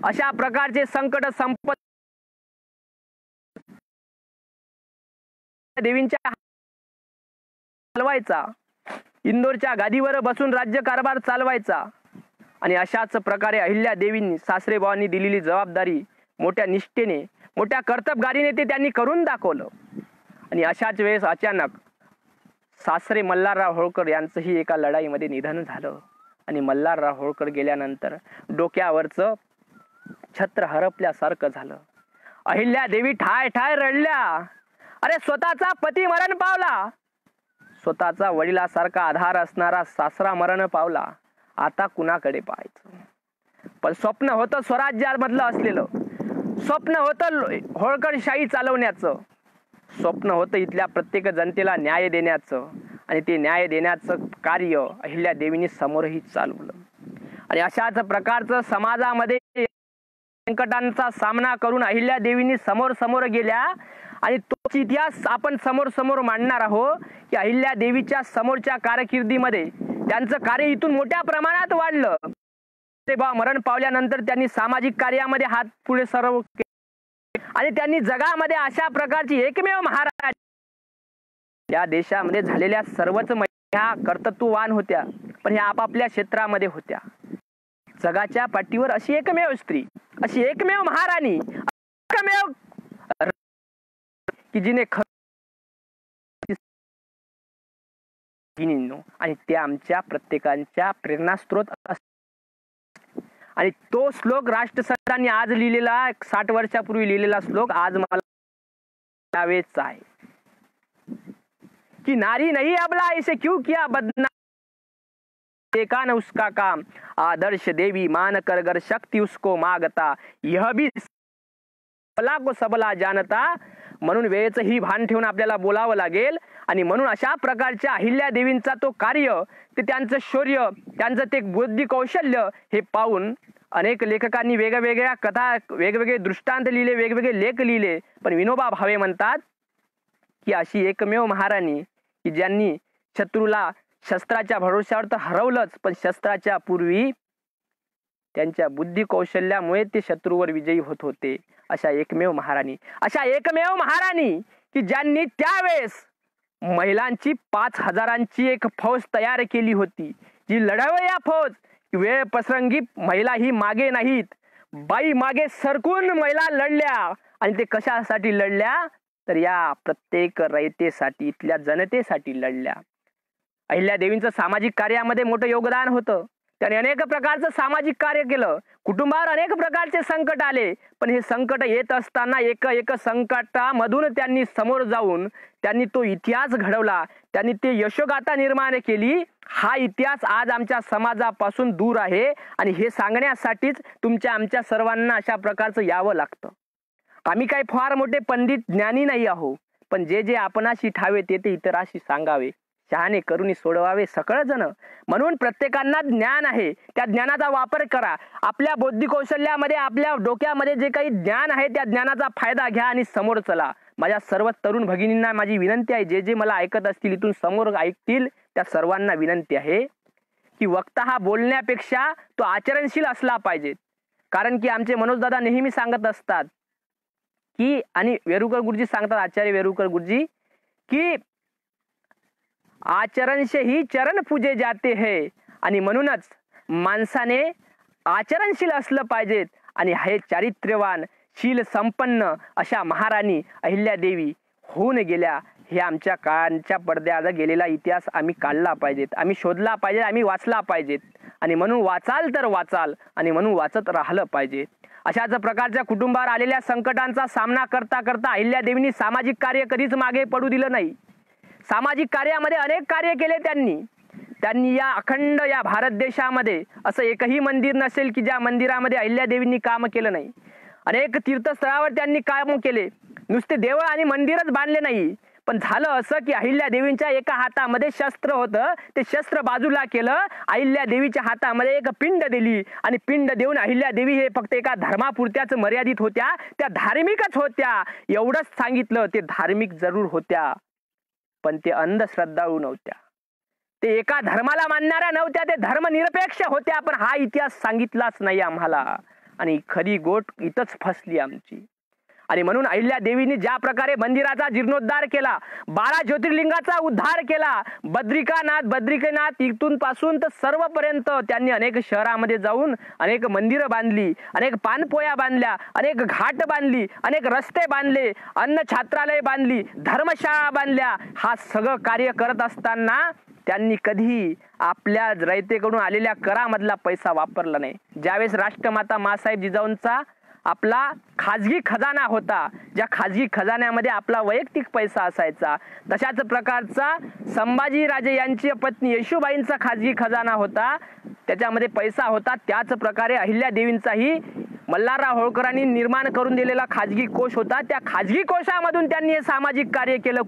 अशा प्रकारचे संकट संपत देवींच्या चालवायचा, इंदोरच्या गादीवर बसून राज्यकारभार चालवायचा. आणि अशाच प्रकारे अहिल्यादेवींनी सासरेबुवांनी दिलेली जबाबदारी मोठ्या निष्ठेने, मोठ्या कर्तबगारीने ते त्यांनी करून दाखवलं. आणि अशाच वेळेस अचानक सासरे मल्हारराव होळकर यांचंही एका लढाईमध्ये निधन झालं. आणि मल्हारराव होळकर गेल्यानंतर डोक्यावरचं छत्र हरपल्यासारखं झालं. अहिल्या देवी ठाय ठाय रडल्या. अरे स्वतःचा पती मरण पावला, स्वतःचा वडिलासारखा आधार असणारा सासरा मरण पावला, आता कुणाकडे पाहायचं. पण स्वप्न होतं स्वराज्यामधलं असलेलं, स्वप्न होतं होळकरशाही चालवण्याचं, स्वप्न होतं इथल्या प्रत्येक जनतेला न्याय देण्याचं, आणि ते न्याय देण्याचं कार्य अहिल्या देवींनी समोरही चालवलं. आणि अशाच प्रकारचं समाजामध्ये संकटांचा सामना करून अहिल्या देवींनी समोर समोर गेल्या. आणि तोच इतिहास आपण समोर समोर मांडणार आहोत की अहिल्या देवीच्या समोरच्या कारकिर्दीमध्ये त्यांचं कार्य इथून मोठ्या प्रमाणात वाढलं. ते मरण पावल्यानंतर त्यांनी सामाजिक कार्यामध्ये हात पुढे सर्व आणि त्यांनी जगामध्ये अशा प्रकारची एकमेव महाराज या देशामध्ये झालेल्या सर्वच महिला कर्तृत्ववान होत्या, पण ह्या आपापल्या क्षेत्रामध्ये होत्या. जगाच्या पाठीवर अशी एकमेव स्त्री, अशी एकमेव महाराणी, एकमेव की जिने आणि ते आमच्या प्रत्येकांच्या प्रेरणास्त्रोत असतात. आणि तो श्लोक राष्ट्रसंतांनी आज लिहिलेला, 60 वर्षापूर्वी लिहिलेला श्लोक आज मला त्यावेळेच आहे कि नारी नहीं अबला इसे क्यों किया बदनाम, देखा न उसका काम, आदर्श देवी मान कर गर शक्ति उसको मागता, यह भी सबला को सबला जानता. म्हणून वेळेचं ही भान ठेवून आपल्याला बोलावं लागेल. आणि म्हणून अशा प्रकारच्या अहिल्या देवींचा तो कार्य, ते त्यांचं शौर्य, त्यांचं ते बुद्धी कौशल्य हे पाहून अनेक लेखकांनी वेगवेगळ्या कथा, वेगवेगळे दृष्टांत लिहिले, वेगवेगळे लेख लिहिले. पण विनोबा भावे म्हणतात की अशी एकमेव महाराणी की ज्यांनी शत्रूला शस्त्राच्या भरोश्यावर तर हरवलंच, पण शस्त्राच्या पूर्वी त्यांच्या बुद्धी कौशल्यामुळे ते शत्रूवर विजयी होत होते. अशा एकमेव महाराणी, अशा एकमेव महाराणी की ज्यांनी त्यावेळेस महिलांची 5000ची एक फौज तयार केली होती, जी लढवया फौज. वेळ प्रसंगी महिला ही मागे नाहीत, बाई मागे सरकून महिला लढल्या. आणि ते कशासाठी लढल्या तर या प्रत्येक रयतेसाठी, इथल्या जनतेसाठी लढल्या. अहिल्या देवींचं सामाजिक कार्यामध्ये मोठं योगदान होतं. त्याने अनेक प्रकारचं सामाजिक कार्य केलं. कुटुंबावर अनेक प्रकारचे संकट आले, पण हे संकट येत असताना एक संकटामधून त्यांनी समोर जाऊन त्यांनी तो इतिहास घडवला, त्यांनी ते यशोगाथा निर्माण केली. हा इतिहास आज आमच्या समाजापासून दूर आहे आणि हे सांगण्यासाठीच तुमच्या आमच्या सर्वांना अशा प्रकारचं यावं लागतं. आम्ही काही फार मोठे पंडित ज्ञानी नाही आहो, पण जे जे आपणाशी ठावे ते ते इतराशी सांगावे, शहाणे करून सोडवावे सकळ जण. म्हणून प्रत्येकांना ज्ञान आहे, त्या ज्ञानाचा वापर करा. आपल्या बुद्धी कौशल्यामध्ये, आपल्या डोक्यामध्ये जे काही ज्ञान आहे त्या ज्ञानाचा फायदा घ्या आणि समोर चला. माझ्या सर्व तरुण भगिनींना माझी विनंती आहे, जे जे मला ऐकत असतील, इथून समोर ऐकतील, त्या सर्वांना विनंती आहे की वक्ता हा बोलण्यापेक्षा तो आचरणशील असला पाहिजे. कारण की आमचे मनोजदादा नेहमी सांगत असतात की, आणि वेरुकर गुरुजी सांगतात, आचार्य वेरुकर गुरुजी, की आचरण से ही चरण पूजे जाते है. आणि म्हणूनच माणसाने आचरणशील असलं पाहिजे. आणि हे चारित्र्यवान, शील संपन्न अशा महाराणी अहिल्या देवी होऊन गेल्या. हे आमच्या काळांच्या पडद्याला गेलेला इतिहास आम्ही काढला पाहिजेत, आम्ही शोधला पाहिजे, आम्ही वाचला पाहिजेत. आणि म्हणून वाचाल तर वाचाल, आणि म्हणून वाचत राहिलं पाहिजे. अशाच प्रकारच्या कुटुंबावर आलेल्या संकटांचा सामना करता करता अहिल्या देवींनी सामाजिक कार्य कधीच मागे पडू दिलं नाही. सामाजिक कार्यामध्ये अनेक कार्य केले त्यांनी या अखंड या भारत देशामध्ये असं एकही मंदिर नसेल की ज्या मंदिरामध्ये अहिल्या देवींनी काम केलं नाही. अनेक तीर्थस्थळावर त्यांनी काम केले. नुसते देवळ आणि मंदिरच बांधले नाही, पण झालं असं की अहिल्या देवींच्या एका हातामध्ये शस्त्र होतं, ते शस्त्र बाजूला केलं, अहिल्या देवीच्या हातामध्ये एक पिंड दिली. आणि पिंड देऊन अहिल्या देवी हे फक्त एका धर्मापुरत्याच मर्यादित होत्या, त्या धार्मिकच होत्या. एवढंच सांगितलं, ते धार्मिक जरूर होत्या, पण ते अंधश्रद्धाळू नव्हत्या, ते एका धर्माला मानणाऱ्या नव्हत्या, ते धर्मनिरपेक्ष होत्या. पण हा इतिहास सांगितलाच नाही आम्हाला, आणि खरी गोट इथंच फसली आमची. आणि म्हणून अहिल्या देवींनी ज्या प्रकारे मंदिराचा जीर्णोद्धार केला, 12 ज्योतिर्लिंगाचा उद्धार केला, बद्रिकानाथ इथून पासून तर सर्वपर्यंत त्यांनी अनेक शहरामध्ये जाऊन अनेक मंदिरं बांधली, अनेक पानपोया बांधल्या, अनेक घाट बांधली, अनेक रस्ते बांधले, अन्न छात्रालय बांधली, धर्मशाळा बांधल्या. हा सगळं कार्य करत असताना त्यांनी कधी आपल्या रयतेकडून आलेल्या करामधला पैसा वापरला नाही. ज्यावेळेस राष्ट्रमाता मासाहेब जिजाऊंचा आपला खाजगी खजाना होता, ज्या खाजगी खजान्यामध्ये आपला वैयक्तिक पैसा असायचा, तशाच प्रकारचा संभाजीराजे यांची पत्नी येशूबाईंचा खाजगी खजाना होता, त्याच्यामध्ये पैसा होता. त्याच प्रकारे अहिल्यादेवींचाही मल्हारराव होळकरांनी निर्माण करून दिलेला खाजगी कोश होता. त्या खाजगी कोशामधून त्यांनी हे सामाजिक कार्य केलं.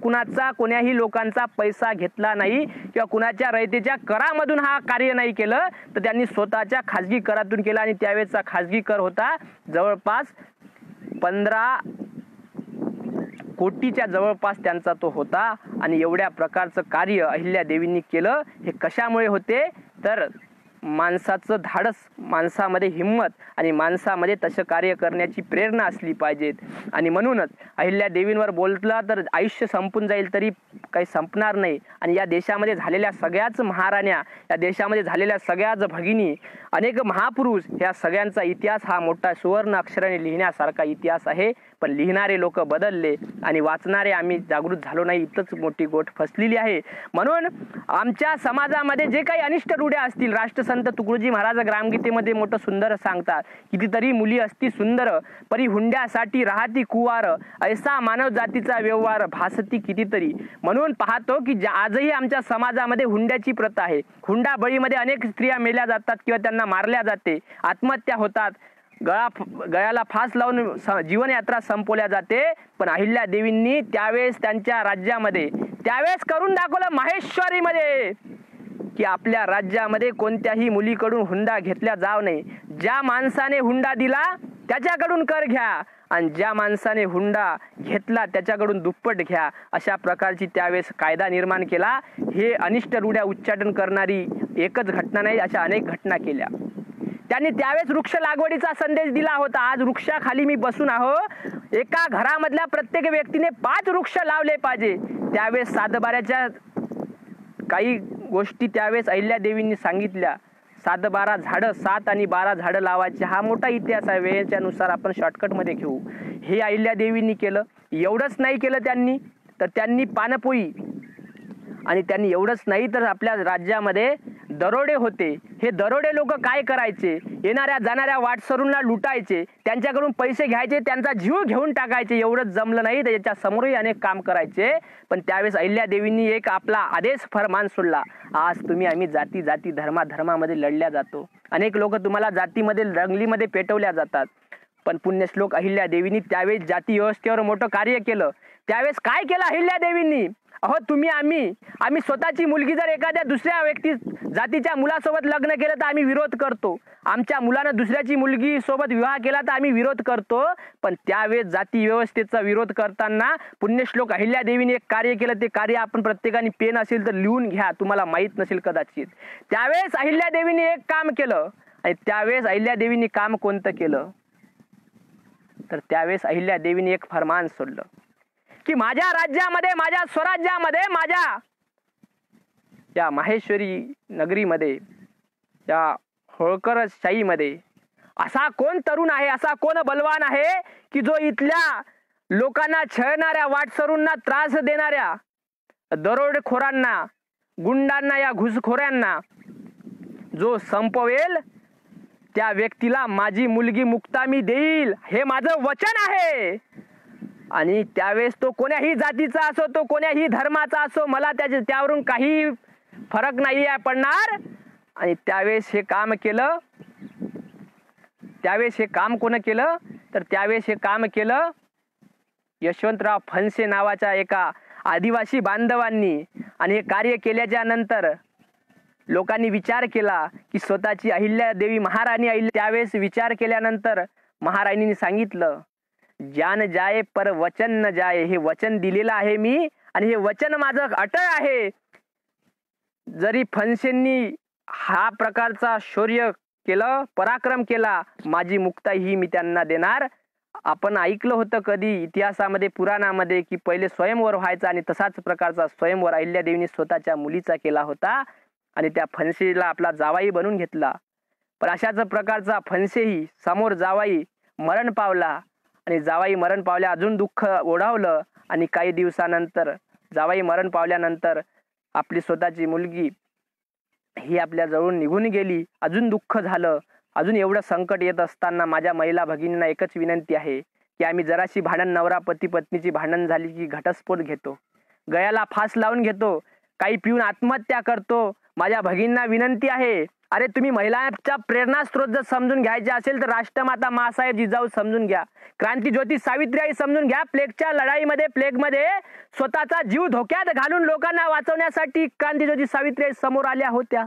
कोण्याही लोकांचा पैसा घेतला नाही किंवा कुणाच्या रयतेच्या करामधून हा कार्य नाही केलं, तर त्यांनी स्वतःच्या खाजगी करातून केलं. आणि त्यावेळेचा खाजगी कर होता जवळपास 15 कोटीच्या जवळपास त्यांचा तो होता. आणि एवढ्या प्रकारचं कार्य अहिल्यादेवींनी केलं. हे कशामुळे होते तर माणसाचं धाडस, माणसामध्ये हिंमत आणि माणसामध्ये तसं कार्य करण्याची प्रेरणा असली पाहिजेत. आणि म्हणूनच अहिल्यादेवींवर बोलला तर आयुष्य संपून जाईल तरी काही संपणार नाही. आणि या देशामध्ये झालेल्या सगळ्याच महाराण्या, या देशामध्ये झालेल्या सगळ्याच भगिनी, अनेक महापुरुष, या सगळ्यांचा इतिहास हा मोठा सुवर्ण अक्षराने लिहिण्यासारखा इतिहास आहे. पण लिहिणारे लोक बदलले आणि वाचणारे आम्ही जागृत झालो नाही, इतच मोठी गोष्ट फसलेली आहे. म्हणून आमच्या समाजामध्ये जे काही अनिष्ट रूढ्या असतील, राष्ट्रसंत तुकडोजी महाराज ग्रामगीतेमध्ये मोठं सुंदर सांगतात, कितीतरी मुली असती सुंदर, परी हुंड्यासाठी राहती कुवार, ऐसा मानव जातीचा व्यवहार भासती कितीतरी. म्हणून पाहतो की आजही आमच्या समाजामध्ये हुंड्याची प्रथा आहे. हुंडा बळीमध्ये अनेक स्त्रिया मेल्या जातात किंवा त्यांना मारल्या जाते, आत्महत्या होतात, गळ्याला फास लावून जीवनयात्रा संपवल्या जाते. पण अहिल्यादेवींनी त्यावेळेस त्यांच्या राज्यामध्ये त्यावेळेस करून दाखवलं माहेश्वरीमध्ये, की आपल्या राज्यामध्ये कोणत्याही मुलीकडून हुंडा घेतल्या जाऊ नये. ज्या माणसाने हुंडा दिला त्याच्याकडून कर घ्या आणि ज्या माणसाने हुंडा घेतला त्याच्याकडून दुप्पट घ्या. अशा प्रकारची त्यावेळेस कायदा निर्माण केला. हे अनिष्ट रूढ्या उच्चाटन करणारी एकच घटना नाही, अशा अनेक घटना केल्या. त्यांनी त्यावेळेस वृक्ष लागवडीचा संदेश दिला होता. आज वृक्षाखाली मी बसून आहो, एका घरामधल्या प्रत्येक व्यक्तीने 5 वृक्ष लावले पाहिजे. त्यावेळेस सातबाऱ्याच्या काही गोष्टी त्यावेळेस अहिल्यादेवींनी सांगितल्या. 7-12 झाडं, 7 आणि 12 झाडं लावायचे, हा मोठा इतिहास आहे. वेळेच्या नुसार आपण शॉर्टकटमध्ये घेऊ. हे अहिल्यादेवींनी केलं. एवढंच नाही केलं त्यांनी, तर त्यांनी पानपोई, आणि त्यांनी एवढंच नाही तर आपल्या राज्यामध्ये दरोडे होते. हे दरोडे लोक काय करायचे, येणाऱ्या जाणाऱ्या वाटसरूंना लुटायचे, त्यांच्याकडून पैसे घ्यायचे, त्यांचा जीव घेऊन टाकायचे. एवढंच जमलं नाही तर याच्या समोरही अनेक काम करायचे. पण त्यावेळेस अहिल्यादेवींनी एक आपला आदेश फरमान सोडला. आज तुम्ही आम्ही जाती जाती धर्मामध्ये लढल्या जातो. अनेक लोक तुम्हाला जातीमध्ये दंगलीमध्ये पेटवल्या जातात. पण पुण्यश्लोक अहिल्यादेवींनी त्यावेळेस जाती व्यवस्थेवर मोठं कार्य केलं. त्यावेळेस काय केलं अहिल्यादेवींनी, अहो तुम्ही आम्ही स्वतःची मुलगी जर एखाद्या दुसऱ्या व्यक्ती जातीच्या मुलासोबत लग्न केलं तर आम्ही विरोध करतो. आमच्या मुलानं दुसऱ्याची मुलगी सोबत विवाह केला तर आम्ही विरोध करतो. पण त्यावेळेस जाती व्यवस्थेचा विरोध करताना पुण्यश्लोक अहिल्यादेवीने एक कार्य केलं. ते कार्य आपण प्रत्येकाने पेन असेल तर लिहून घ्या, तुम्हाला माहित नसेल कदाचित. त्यावेळेस अहिल्यादेवीने एक काम केलं. आणि त्यावेळेस अहिल्यादेवीने काम कोणतं केलं तर त्यावेळेस अहिल्यादेवीने एक फरमान सोडलं की माझ्या राज्यामध्ये, माझ्या स्वराज्यामध्ये, माझ्या या माहेश्वरी नगरीमध्ये, या होळकरशाहीमध्ये असा कोण तरुण आहे, असा कोण बलवान आहे की जो इथल्या लोकांना छळणाऱ्या, वाटसरूंना त्रास देणाऱ्या, दरोडेखोरांना, गुंडांना, या घुसखोऱ्यांना जो संपवेल, त्या व्यक्तीला माझी मुलगी मुक्ता मी देईल, हे माझं वचन आहे. आणि त्यावेळेस तो कोण्याही जातीचा असो, तो कोण्याही धर्माचा असो, मला त्यावरून काही फरक नाही आहे पडणार. आणि त्यावेळेस हे काम केलं. त्यावेळेस हे काम कोण केलं तर त्यावेळेस हे काम केलं यशवंतराव फणसे नावाच्या एका आदिवासी बांधवांनी. आणि हे कार्य केल्याच्या नंतर लोकांनी विचार केला की स्वतःची अहिल्यादेवी महाराणी त्यावेळेस विचार केल्यानंतर महाराणींनी सांगितलं, जान जाए पर वचन न जाए. हे वचन दिलेलं आहे मी आणि हे वचन माझं अटळ आहे. जरी फणसेंनी हा प्रकारचा शौर्य केलं, पराक्रम केला, माझी मुक्ता ही मी त्यांना देणार. आपण ऐकलं होतं कधी इतिहासामध्ये, पुराणामध्ये की पहिले स्वयंवर व्हायचा आणि तसाच प्रकारचा स्वयंवर अहिल्यादेवीने स्वतःच्या मुलीचा केला होता आणि त्या फणसेला आपला जावाई बनवून घेतला. पण अशाच प्रकारचा फणसेही समोर जावाई मरण पावला आणि जावाई मरण पावल्या अजून दुःख ओढावलं. आणि काही दिवसानंतर जावाई मरण पावल्यानंतर आपली स्वतःची मुलगी ही आपल्या जवळून निघून गेली. अजून दुःख झालं, अजून एवढं संकट येत असताना माझ्या महिला भगिनींना एकच विनंती आहे की आम्ही जराशी भांडण, नवरा पती पत्नीची भांडण झाली की घटस्फोट घेतो, गळ्याला फास लावून घेतो, काही पिऊन आत्महत्या करतो. माझ्या भगिनींना विनंती आहे, अरे तुम्ही महिलांच्या प्रेरणास्त्रोत जर समजून घ्यायचे असेल तर राष्ट्रमाता मासाहेब जिजाऊ समजून घ्या, क्रांतीज्योती सावित्रीबाई समजून घ्या. प्लेगच्या लढाईमध्ये, प्लेगमध्ये स्वतःचा जीव धोक्यात घालून लोकांना वाचवण्यासाठी क्रांतीज्योती सावित्रीबाई समोर आल्या होत्या.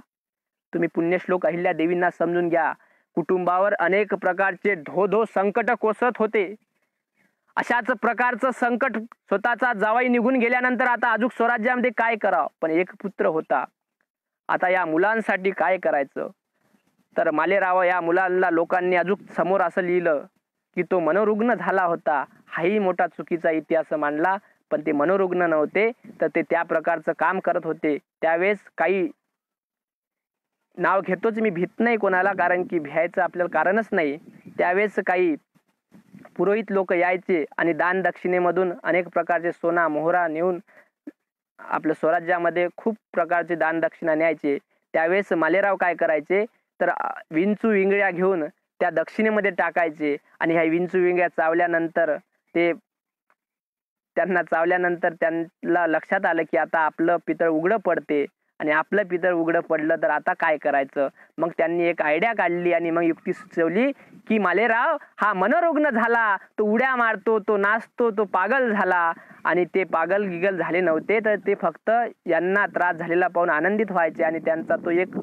तुम्ही पुण्यश्लोक अहिल्या देवींना समजून घ्या. कुटुंबावर अनेक प्रकारचे धो संकट कोसळत होते. अशाच प्रकारचं संकट स्वतःचा जावई निघून गेल्यानंतर आता अजून स्वराज्यामध्ये काय करावं, पण एक पुत्र होता. आता या मुलांसाठी काय करायचं? तर मालेराव या मुलांना लोकांनी अजून समोर असं लिहिलं की तो मनोरुग्ण झाला होता. हाही मोठा चुकीचा इतिहास मांडला, पण ते मनोरुग्ण नव्हते, तर ते त्या प्रकारचं काम करत होते. त्यावेळेस काही नाव घेतोच मी, भीत नाही कोणाला, कारण की भ्यायचं आपल्याला कारणच नाही. त्यावेळेस काही पुरोहित लोक यायचे आणि दान दक्षिणेमधून अनेक प्रकारचे सोना मोहरा नेऊन आपल्या स्वराज्यामध्ये खूप प्रकारचे दान दक्षिणा न्यायचे. त्यावेळेस मालेराव काय करायचे, तर विंचू विंगळ्या घेऊन त्या दक्षिणेमध्ये टाकायचे आणि ह्या विंचू विंगळ्या चावल्यानंतर त्यांना लक्षात आलं की आता आपलं पितळ उघडं पडते आणि आपलं पितळ उघडं पडलं तर आता काय करायचं. मग त्यांनी एक आयडिया काढली आणि मग युक्ती सुचवली की मालेराव हा मनोरुग्ण झाला, तो उड्या मारतो, तो नाचतो, तो पागल झाला. आणि ते पागल गिगल झाले नव्हते, तर ते फक्त यांना त्रास झालेला पाहून आनंदित व्हायचे. आणि त्यांचा तो एक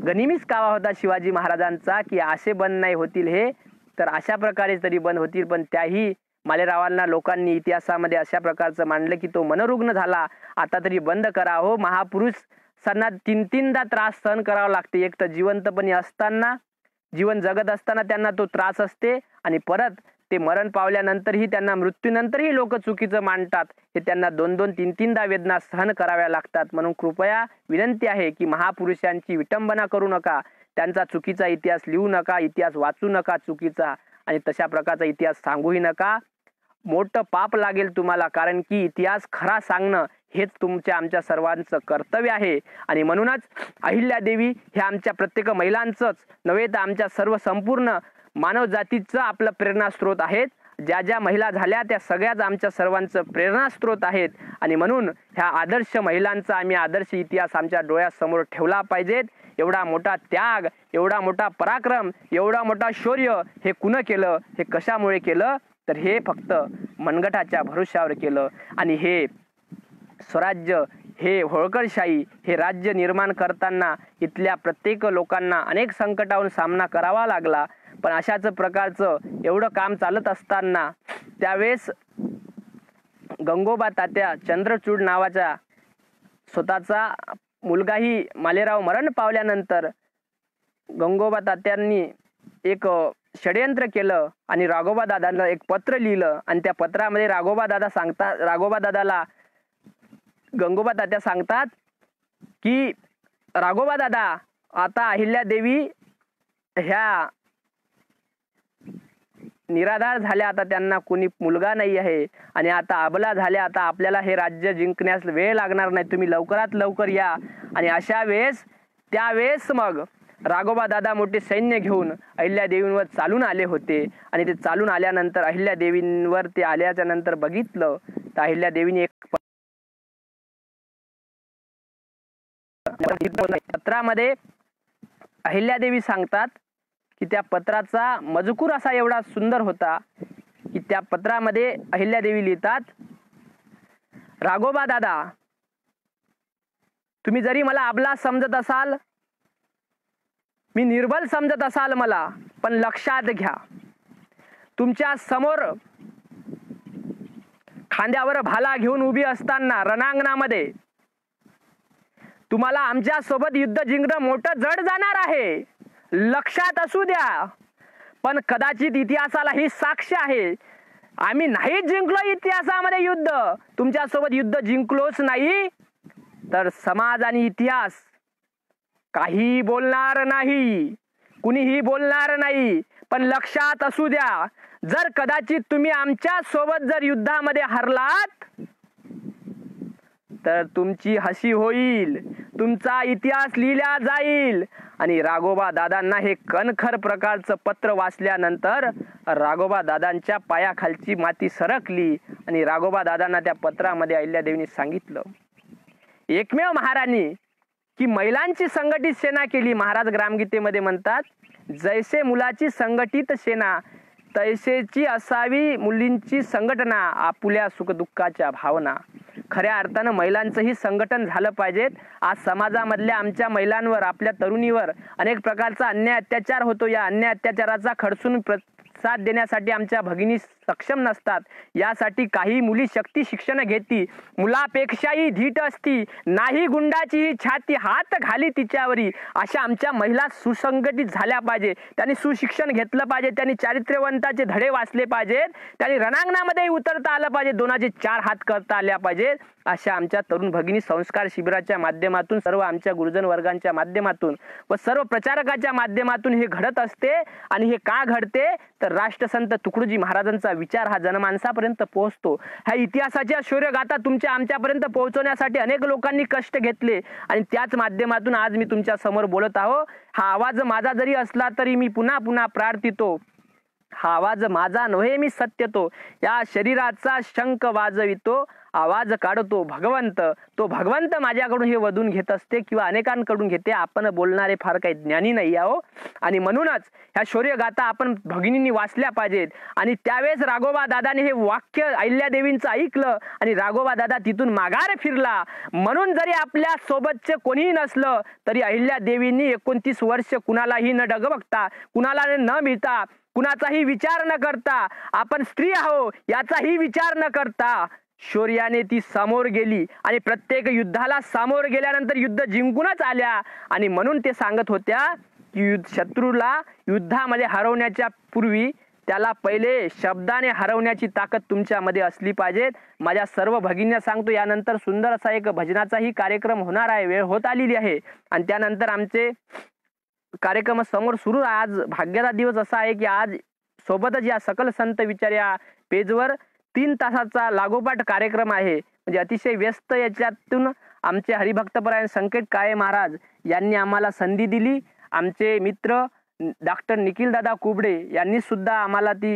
गनिमीच कावा होता शिवाजी महाराजांचा की असे बंद नाही होतील हे, तर अशा प्रकारे तरी बंद होतील. पण त्याही मालेरावांना लोकांनी इतिहासामध्ये अशा प्रकारचं मांडलं की तो मनोरुग्ण झाला, आता तरी बंद करा हो. महापुरुषांना तीनदा त्रास सहन करावा लागते. एक तर जिवंतपणी असताना, जीवन जगत असताना त्यांना तो त्रास असते, आणि परत ते मरण पावल्यानंतरही, त्यांना मृत्यूनंतरही लोक चुकीचं मांडतात. हे त्यांना 2-2, 3-3दा वेदना सहन कराव्या लागतात. म्हणून कृपया विनंती आहे की महापुरुषांची विटंबना करू नका, त्यांचा चुकीचा इतिहास लिहू नका, इतिहास वाचू नका चुकीचा, आणि तशा प्रकारचा इतिहास सांगूही नका. मोठं पाप लागेल तुम्हाला, कारण की इतिहास खरा सांगणं हेच तुमच्या आमच्या सर्वांचं कर्तव्य आहे. आणि म्हणूनच अहिल्यादेवी हे आमच्या प्रत्येक महिलांचंच नव्हे तर आमच्या सर्व संपूर्ण मानव जातीचं आपलं प्रेरणास्त्रोत आहेत. ज्या ज्या महिला झाल्या त्या सगळ्याच आमच्या सर्वांचं प्रेरणास्त्रोत आहेत. आणि म्हणून ह्या आदर्श महिलांचा आम्ही आदर्श इतिहास आमच्या डोळ्यासमोर ठेवला पाहिजेत. एवढा मोठा त्याग, एवढा मोठा पराक्रम, एवढा मोठा शौर्य हे कुणं केलं, हे कशामुळे केलं, तर हे फक्त मनगटाच्या भरोश्यावर केलं. आणि हे स्वराज्य, हे होळकरशाही हे राज्य निर्माण करताना इथल्या प्रत्येक लोकांना अनेक संकटावरून सामना करावा लागला. पण अशाच प्रकारचं एवढं काम चालत असताना त्यावेळेस गंगोबा तात्या चंद्रचूड नावाचा स्वतःचा मुलगाही मालेराव मरण पावल्यानंतर गंगोबा तात्यांनी एक षडयंत्र केलं आणि राघोबा दादाला एक पत्र लिहिलं. आणि त्या पत्रामध्ये राघोबा दादाला गंगोबा तात्या सांगतात की राघोबा दादा, आता अहिल्यादेवी ह्या निराधार झाल्या, आता त्यांना कोणी मुलगा नाही आहे आणि आता अबला झाल्या, आता आपल्याला हे राज्य जिंकण्यास वेळ लागणार नाही, तुम्ही लवकरात लवकर या. आणि अशा त्यावेळेस मग राघोबा दादा मोठे सैन्य घेऊन अहिल्यादेवींवर चालून आले होते. आणि ते चालून आल्यानंतर अहिल्यादेवींवर ते आल्याच्या नंतर बघितलं तर अहिल्यादेवीने एक पत्रामध्ये अहिल्यादेवी सांगतात की त्या पत्राचा मजकूर असा एवढा सुंदर होता की त्या पत्रामध्ये अहिल्यादेवी लिहितात, राघोबा दादा, तुम्ही जरी मला अबला समजत असाल, मी निर्बल समजत असाल मला, पण लक्षात घ्या, तुमच्या समोर खांद्यावर भाला घेऊन उभी असताना रणांगणामध्ये तुम्हाला आमच्या सोबत युद्ध जिंकणं मोठं जड जाणार आहे, लक्षात असू द्या. पण कदाचित इतिहासाला ही साक्ष आहे, आम्ही नाही जिंकलो इतिहासामध्ये युद्ध, तुमच्या सोबत युद्ध जिंकलोच नाही, तर समाज आणि इतिहास काही बोलणार नाही, कुणीही बोलणार नाही. पण लक्षात असू द्या, जर कदाचित तुम्ही आमच्या सोबत जर युद्धामध्ये हरलात तर तुमची हसी होईल, तुमचा इतिहास लिहिला जाईल आणि राघोबा दादांना हे कणखर प्रकारचं पत्र वाचल्यानंतर राघोबा दादांच्या पायाखालची माती सरकली आणि राघोबा दादांना त्या पत्रामध्ये अहिल्यादेवींनी सांगितलं, एकमेव महाराणी की महिलांची संघटित सेना केली. महाराज ग्रामगीतेमध्ये म्हणतात, जैसे मुलाची संघटित सेना तैसेची असावी मुलींची संघटना, आपुल्या सुखदुःखाच्या भावना. खऱ्या अर्थानं महिलांचंही संघटन झालं पाहिजेत. आज समाजामधल्या आमच्या महिलांवर, आपल्या तरुणीवर अनेक प्रकारचा अन्याय अत्याचार होतो. या अन्याय अत्याचाराचा खडसून साथ देण्यासाठी आमच्या भगिनी सक्षम नसतात. यासाठी काही मुली शक्ती शिक्षण घेती, मुलापेक्षाही धीट असती, नाही गुंडाची ही छाती, हात घाली तिच्यावरी. अशा आमच्या महिला सुसंघटित झाल्या पाहिजे. त्यांनी सुशिक्षण घेतलं पाहिजे, त्यांनी चारित्र्यवंताचे धडे वाचले पाहिजेत, त्यांनी रणांगणामध्ये उतरता आलं पाहिजे, दोनाचे चार हात करता आल्या पाहिजेत. अशा आमच्या तरुण भगिनी संस्कार शिबिराच्या माध्यमातून, सर्व आमच्या गुरुजन वर्गांच्या माध्यमातून व सर्व प्रचारकाच्या माध्यमातून हे घडत असते. आणि हे का घडते तर राष्ट्रसंत तुकडोजी महाराजांचा विचार हा जनमानसापर्यंत पोहोचतो. ह्या इतिहासाच्या शौर्यगाथा तुमच्या आमच्यापर्यंत पोहोचवण्यासाठी अनेक लोकांनी कष्ट घेतले आणि त्याच माध्यमातून आज मी तुमच्या समोर बोलत आहो. हा आवाज माझा जरी असला तरी मी पुन्हा पुन्हा प्रार्थितो, हा आवाज माझा नव्हे मी सत्य तो, या शरीराचा शंख वाजवितो, आवाज काढतो भगवंत. तो भगवंत माझ्याकडून हे वधून घेत असते किंवा अनेकांकडून घेते. आपण बोलणारे फार काही ज्ञानी नाही आहो. आणि म्हणूनच ह्या शौर्यगाथा आपण भगिनींनी वाचल्या पाहिजेत. आणि त्यावेळेस राघोबा दादाने हे वाक्य अहिल्यादेवींचं ऐकलं आणि राघोबा दादा तिथून माघार फिरला. म्हणून जरी आपल्या सोबतचे कोणीही नसलं तरी अहिल्यादेवींनी 29 वर्ष कुणालाही न डगमगता, कुणाला न मिळता, कुणाचाही विचार न करता, आपण स्त्री आहो याचाही विचार न करता शौर्याने ती सामोर गेली आणि प्रत्येक युद्धाला सामोर गेल्यानंतर युद्ध जिंकूनच आल्या. आणि म्हणून ते सांगत होत्या की शत्रूला युद्धामध्ये हरवण्याच्या पूर्वी त्याला पहिले शब्दाने हरवण्याची ताकद तुमच्यामध्ये असली पाहिजे. माझ्या सर्व भगिनींना सांगतो, यानंतर सुंदर असा एक भजनाचाही कार्यक्रम होणार आहे, वेळ होत आलेली आहे. आणि त्यानंतर आमचे कार्यक्रम समोर सुरू. आज भाग्याचा दिवस असा आहे की आज सोबतच या सकल संत विचार या पेजवर 3 तासाचा लागोपाठ कार्यक्रम आहे. म्हणजे अतिशय व्यस्त याच्यातून आमचे हरिभक्तपरायण संकेत काळे महाराज यांनी आम्हाला संधी दिली. आमचे मित्र डॉक्टर निखिल दादा कुबडे यांनी सुद्धा आम्हाला ती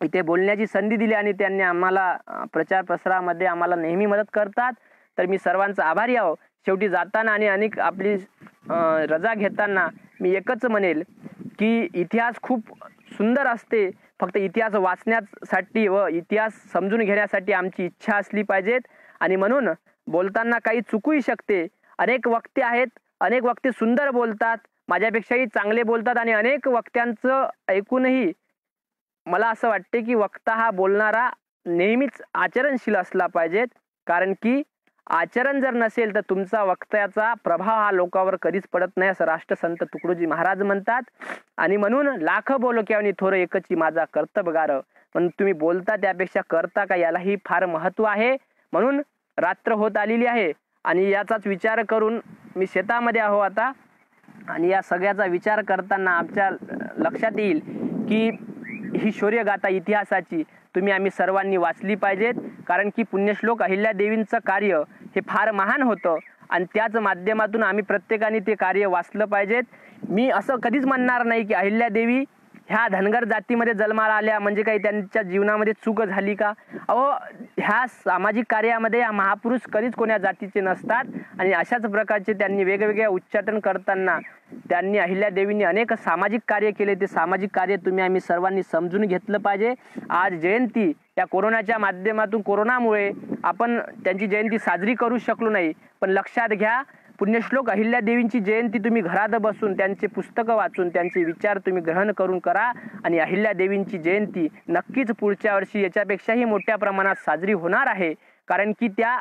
इथे बोलण्याची संधी दिली आणि त्यांनी आम्हाला प्रचार प्रसारामध्ये आम्हाला नेहमी मदत करतात. तर मी सर्वांचा आभारी आहो. शेवटी जाताना आणि अनेक आपली रजा घेताना मी एकच म्हणेल की इतिहास खूप सुंदर असते. फक्त इतिहास वाचण्यासाठी व इतिहास समजून घेण्यासाठी आमची इच्छा असली पाहिजेत. आणि म्हणून बोलताना काही चुकूही शकते. अनेक वक्ते आहेत, अनेक वक्ते सुंदर बोलतात, माझ्यापेक्षाही चांगले बोलतात. आणि अनेक वक्त्यांचं ऐकूनही मला असं वाटते की वक्ता हा बोलणारा नेहमीच आचरणशील असला पाहिजेत. कारण की आचरण जर नसेल तर तुमचा वक्त्याचा प्रभाव हा लोकांवर कधीच पडत नाही, असं राष्ट्रसंत तुकडोजी महाराज म्हणतात. आणि म्हणून लाख बोलो केवनी थोर एकची माझा कर्तबगार. म्हणून तुम्ही बोलता त्यापेक्षा करता का यालाही फार महत्व आहे. म्हणून रात्र होत आलेली आहे आणि याचाच विचार करून मी शेतामध्ये आहो आता. आणि या सगळ्याचा विचार करताना आमच्या लक्षात येईल की ही शौर्यगाथा इतिहासाची तुम्ही आम्ही सर्वांनी वाचली पाहिजेत. कारण की पुण्यश्लोक अहिल्यादेवींचं कार्य हे फार महान होतं आणि त्याच माध्यमातून आम्ही प्रत्येकाने ते कार्य वाचलं पाहिजेत. मी असं कधीच म्हणणार नाही की अहिल्यादेवी ह्या धनगर जातीमध्ये जन्माला आल्या म्हणजे काही त्यांच्या जीवनामध्ये चूक झाली का. अहो, ह्या सामाजिक कार्यामध्ये या महापुरुष कधीच कोण्या जातीचे नसतात. आणि अशाच प्रकारचे त्यांनी वेगवेगळ्या उच्चाटन करताना त्यांनी अहिल्यादेवींनी अनेक सामाजिक कार्य केले. ते सामाजिक कार्य तुम्ही आम्ही सर्वांनी समजून घेतलं पाहिजे. आज जयंती या कोरोनाच्या माध्यमातून, कोरोनामुळे आपण त्यांची जयंती साजरी करू शकलो नाही. पण लक्षात घ्या, पुण्यश्लोक अहिल्यादेवींची जयंती तुम्ही घरात बसून त्यांचे पुस्तकं वाचून त्यांचे विचार तुम्ही ग्रहण करून करा. आणि अहिल्यादेवींची जयंती नक्कीच पुढच्या वर्षी याच्यापेक्षाही मोठ्या प्रमाणात साजरी होणार आहे. कारण की त्या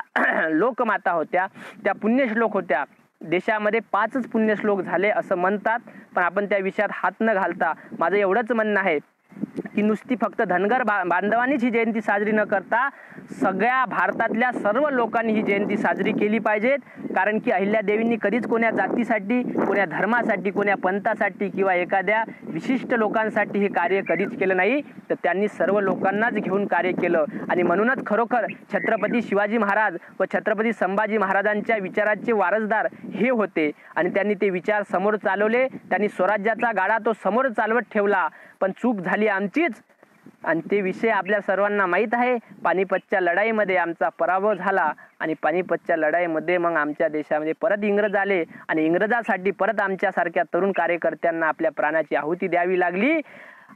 लोकमाता होत्या, त्या पुण्यश्लोक होत्या. देशामध्ये 5च पुण्यश्लोक झाले असं म्हणतात, पण आपण त्या विषयात हात न घालता माझं एवढंच म्हणणं आहे ही नुसती फक्त धनगर बांधवांनीच ही जयंती साजरी न करता सगळ्या भारतातल्या सर्व लोकांनी ही जयंती साजरी केली पाहिजेत. कारण की अहिल्यादेवींनी कधीच कोण्या जातीसाठी, कोण्या धर्मासाठी, कोण्या पंथासाठी किंवा एखाद्या विशिष्ट लोकांसाठी हे कार्य कधीच केलं नाही, तर त्यांनी सर्व लोकांनाच घेऊन कार्य केलं. आणि म्हणूनच खरोखर छत्रपती शिवाजी महाराज व छत्रपती संभाजी महाराजांच्या विचाराचे वारसदार हे होते आणि त्यांनी ते विचार समोर चालवले. त्यांनी स्वराज्याचा गाडा तो समोर चालवत ठेवला. पण चूक झाली आमचीच आणि ते विषय आपल्या सर्वांना माहीत आहे. पानिपतच्या लढाईमध्ये आमचा पराभव झाला आणि पानिपतच्या लढाईमध्ये मग आमच्या देशामध्ये परत इंग्रज आले आणि इंग्रजांसाठी परत आमच्यासारख्या तरुण कार्यकर्त्यांना आपल्या प्राणाची आहुती द्यावी लागली.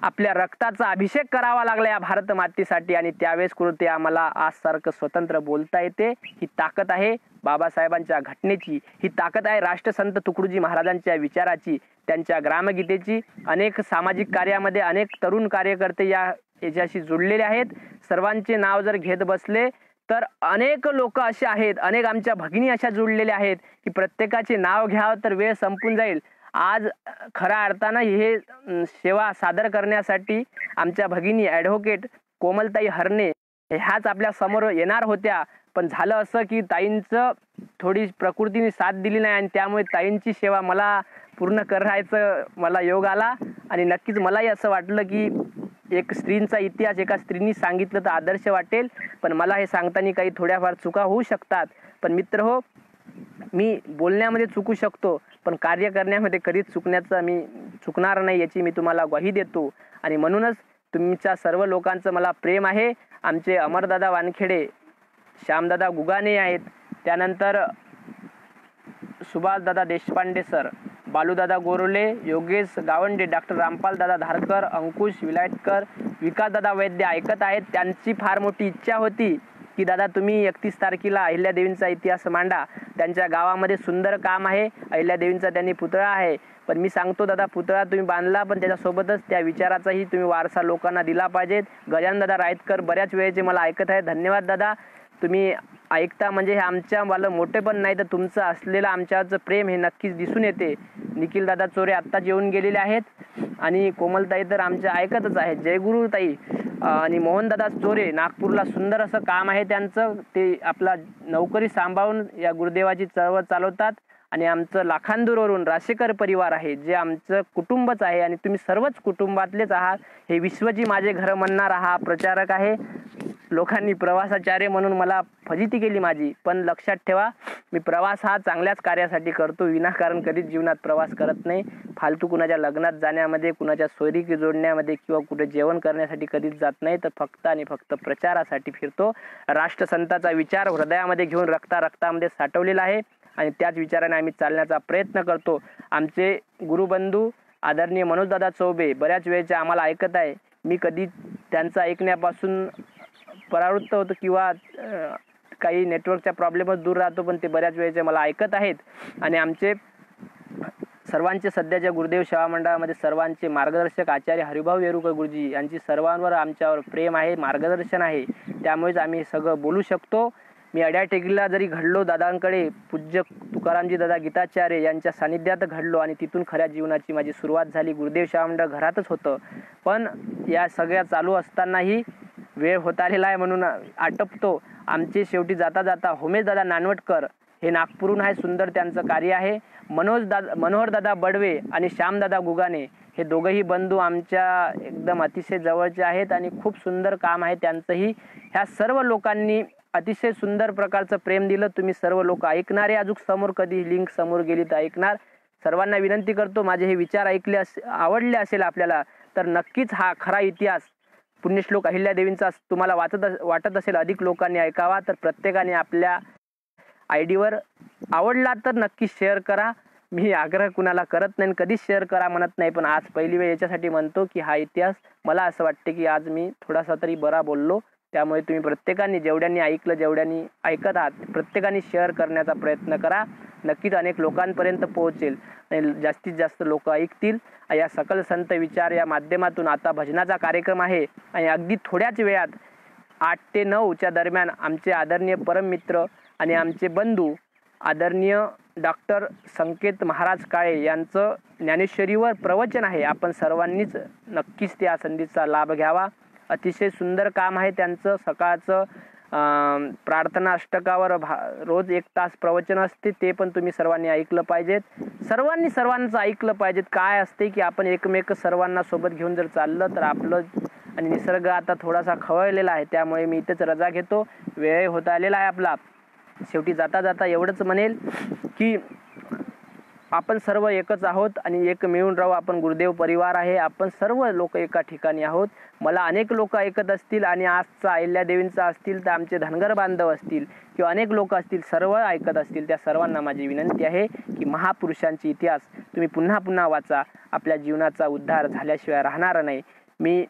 आपल्या रक्ताचा अभिषेक करावा लागला या भारत मातेसाठी आणि त्यावेळेस कुठे आम्हाला आजसारखं स्वतंत्र बोलता येते. ही ताकद आहे बाबासाहेबांच्या घटनेची, ही ताकद आहे राष्ट्रसंत तुकडोजी महाराजांच्या विचाराची, त्यांच्या ग्रामगीतेची. अनेक सामाजिक कार्यामध्ये अनेक तरुण कार्यकर्ते याच्याशी जुळलेले आहेत. सर्वांचे नाव जर घेत बसले तर अनेक लोक असे आहेत, अनेक आमच्या भगिनी अशा जुळलेल्या आहेत की प्रत्येकाचे नाव घ्यावं तर वेळ संपून जाईल. आज खऱ्या अर्थानं हे सेवा सादर करण्यासाठी आमच्या भगिनी ॲडव्होकेट कोमलताई हरणे ह्याच आपल्या समोर येणार होत्या. पण झालं असं की ताईंचं थोडी प्रकृतीने साथ दिली नाही आणि त्यामुळे ताईंची सेवा मला पूर्ण करायचं मला योग आला. आणि नक्कीच मलाही असं वाटलं की एक स्त्रींचा इतिहास एका स्त्रीनी सांगितलं तर आदर्श वाटेल. पण मला हे सांगताना काही थोड्याफार चुका होऊ शकतात. पण मित्र हो, मी बोलण्यामध्ये चुकू शकतो पण कार्य करण्यामध्ये कधीच मी चुकणार नाही याची मी तुम्हाला ग्वाही देतो. आणि म्हणूनच तुमच्या सर्व लोकांचं मला प्रेम आहे. आमचे अमरदादा वानखेडे, श्यामदादा गुगाने आहेत, त्यानंतर सुभाषदादा देशपांडे सर, बालूदादा गोरोले, योगेश गावंडे, डॉक्टर रामपालदादा धारकर, अंकुश विलायतकर, विकासदादा वैद्य ऐकत आहेत. त्यांची फार मोठी इच्छा होती की दादा तुम्ही 31 तारखेला अहिल्यादेवींचा इतिहास मांडा. त्यांच्या गावामध्ये सुंदर काम आहे. अहिल्यादेवींचा त्यांनी पुतळा आहे. पण मी सांगतो दादा, पुतळा तुम्ही बांधला पण त्याच्यासोबतच त्या विचाराचाही तुम्ही वारसा लोकांना दिला पाहिजेत. गजानदादा रायतकर बऱ्याच वेळेचे मला ऐकत आहे. धन्यवाद दादा, तुम्ही ऐकता म्हणजे हे आमच्या मला मोठे पण नाही तर तुमचं असलेलं आमच्यावरचं प्रेम हे नक्कीच दिसून येते. निखिल दादा चोरे आत्ताच येऊन गेलेले आहेत आणि कोमलताई तर आमच्या ऐकतच आहेत. जयगुरुताई आणि मोहनदादा चोरे नागपूरला सुंदर असं काम आहे त्यांचं. ते आपला नोकरी सांभाळून या गुरुदेवाची चळवळ चालवतात. आणि आमचं लाखांदूरवरून राशेकर परिवार आहे जे आमचं कुटुंबच आहे आणि तुम्ही सर्वच कुटुंबातलेच आहात. हे विश्वजी माझे घर म्हणणारा हा प्रचारक आहे. लोकांनी प्रवासाचार्य म्हणून मला फजिती केली माझी, पण लक्षात ठेवा मी प्रवास हा चांगल्याच कार्यासाठी करतो. विनाकारण कधीच जीवनात प्रवास करत नाही. फालतू कुणाच्या लग्नात जाण्यामध्ये, कुणाच्या सोयरीकी जोडण्यामध्ये किंवा कुठे जेवण करण्यासाठी कधीच जात नाही, तर फक्त आणि फक्त प्रचारासाठी फिरतो. राष्ट्रसंताचा विचार हृदयामध्ये घेऊन रक्तामध्ये साठवलेला आहे आणि त्याच विचाराने आम्ही चालण्याचा प्रयत्न करतो. आमचे गुरुबंधू आदरणीय मनोजदादा चौबे बऱ्याच वेळेचे आम्हाला ऐकत आहे. मी कधी त्यांचं ऐकण्यापासून परावृत्त होतो किंवा काही नेटवर्कच्या प्रॉब्लेमच दूर राहतो, पण ते बऱ्याच वेळेचे मला ऐकत आहेत. आणि आमचे सर्वांचे सध्याच्या गुरुदेव सेवा मंडळामध्ये सर्वांचे मार्गदर्शक आचार्य हरिभाऊ वेरुकर गुरुजी यांची सर्वांवर आमच्यावर प्रेम आहे, मार्गदर्शन आहे. त्यामुळेच आम्ही सगळं बोलू शकतो. मी अड्याटेकीला जरी घडलो, दादांकडे पूज्य तुकारामजी दादा गीताचार्य यांच्या सानिध्यात घडलो आणि तिथून खऱ्या जीवनाची माझी सुरुवात झाली. गुरुदेव सेवा मंडळ घरातच होतं, पण या सगळ्या चालू असतानाही वेळ होत आलेला आहे म्हणून आटपतो. आमचे शेवटी जाता जाता उमेश दादा नानवटकर हे नागपूरहून आहे, सुंदर त्यांचं कार्य आहे. मनोहरदादा बडवे आणि श्यामदादा गुगाने हे दोघंही बंधू आमच्या एकदम अतिशय जवळचे आहेत आणि खूप सुंदर काम आहे त्यांचंही. ह्या सर्व लोकांनी अतिशय सुंदर प्रकारचं प्रेम दिलं. तुम्ही सर्व लोक ऐकणारे, अजून समोर कधी लिंक समोर गेली तर ऐकणार. सर्वांना विनंती करतो, माझे हे विचार आवडले असेल आपल्याला तर नक्कीच हा खरा इतिहास पुण्यश्लोक अहिल्यादेवींचा तुम्हाला वाटत असेल अधिक लोकांनी ऐकावा, तर प्रत्येकाने आपल्या आयडीवर आवडला तर नक्की शेअर करा. मी आग्रह कुणाला करत नाही, कधीच शेअर करा म्हणत नाही, पण आज पहिली वेळ याच्यासाठी म्हणतो की हा इतिहास मला असं वाटते की आज मी थोडासा तरी बरा बोललो. त्यामुळे तुम्ही प्रत्येकाने जेवढ्यांनी ऐकलं, जेवढ्यांनी ऐकत आहात, प्रत्येकाने शेअर करण्याचा प्रयत्न करा. नक्कीच अनेक लोकांपर्यंत पोहोचेल आणि जास्तीत जास्त लोक ऐकतील. या सकल संत विचार या माध्यमातून आता भजनाचा कार्यक्रम आहे आणि अगदी थोड्याच वेळात 8 ते 9 च्या दरम्यान आमचे आदरणीय परममित्र आणि आमचे बंधू आदरणीय डॉक्टर संकेत महाराज काळे यांचं ज्ञानेश्वरीवर प्रवचन आहे. आपण सर्वांनीच नक्कीच त्या संधीचा लाभ घ्यावा. अतिशय सुंदर काम आहे त्यांचं. सकाळचं प्रार्थना अष्टकावर रोज 1 तास प्रवचन असते, ते पण तुम्ही सर्वांनी ऐकलं पाहिजेत. सर्वांचं ऐकलं पाहिजेत. काय असते की आपण एकमेक सर्वांना सोबत घेऊन जर चाललं तर आपलं आणि निसर्ग आता थोडासा खवळलेला आहे, त्यामुळे मी इथेच रजा घेतो. वेळ होत आलेला आहे आपला. शेवटी जाता जाता एवढंच म्हणेल की आपण सर्व एकच आहोत आणि एक मिळून राहू. आपण गुरुदेव परिवार आहे. आपण सर्व लोक एका ठिकाणी आहोत. मला अनेक लोक ऐकत असतील आणि आजचा अहिल्यादेवींचा असतील तर आमचे धनगर बांधव असतील किंवा अनेक लोक असतील, सर्व ऐकत असतील, त्या सर्वांना माझी विनंती आहे की महापुरुषांचे इतिहास तुम्ही पुन्हा पुन्हा वाचा. आपल्या जीवनाचा उद्धार झाल्याशिवाय राहणार नाही. मी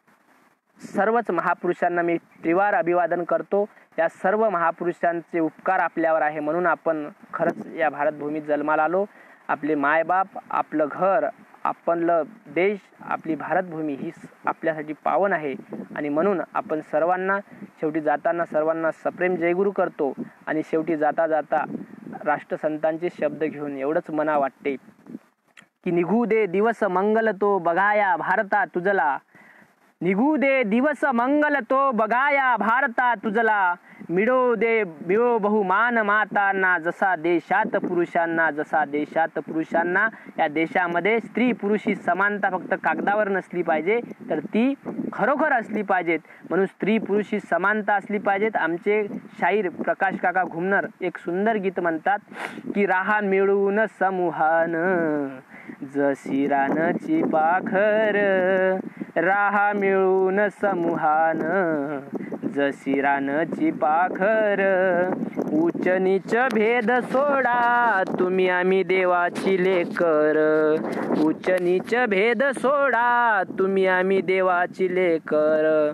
सर्वच महापुरुषांना मी त्रिवार अभिवादन करतो. या सर्व महापुरुषांचे उपकार आपल्यावर आहे, म्हणून आपण खरंच या भारतभूमीत जन्माला आलो. आपले मायबाप, आपलं घर, आपलं देश, आपली भारतभूमी ही आपल्यासाठी पावन आहे. आणि म्हणून आपण सर्वांना शेवटी जाताना सर्वांना सप्रेम जयगुरु करतो. आणि शेवटी जाता जाता राष्ट्रसंतांचे शब्द घेऊन एवढंच मना वाटते की निघू दे दिवस मंगल तो बघाया भारता तुझला. निघू दे दिवस मंगल तो बघाया भारता तुझला. मिळो बहुमान मातांना जसा देशात पुरुषांना, जसा देशात पुरुषांना. या देशामध्ये स्त्री पुरुष ही समानता फक्त कागदावर नसली पाहिजे, तर ती खरोखर असली पाहिजेत. म्हणून स्त्री पुरुष ही समानता असली पाहिजेत. आमचे शाहीर प्रकाश काका घुमनर एक सुंदर गीत म्हणतात की राहा मिळून समूहान जशी रानची पाखर. राहा मिळून समूहान जशी रानची पाखर. उच्च नीच भेद सोडा तुम्ही आम्ही देवाची लेकर. उच्च नीच भेद सोडा तुम्ही आम्ही देवाची लेकर.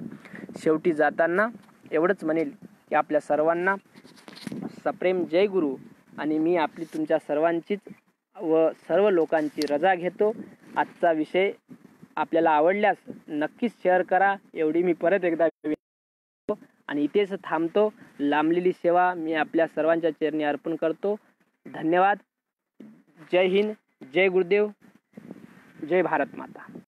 शेवटी जाताना एवढंच म्हणेल की आपल्या सर्वांना सप्रेम जय गुरु. आणि मी आपली तुमच्या सर्वांचीच व सर्व लोकांची रजा घेतो. आजचा विषय आपल्याला आवडल्यास नक्कीच शेअर करा, एवढी मी परत एकदा आणि इथेच थांबतो. लांबलेली सेवा मी आपल्या सर्वांच्या चरणी अर्पण करतो. धन्यवाद. जय हिंद, जय गुरुदेव, जय भारत माता.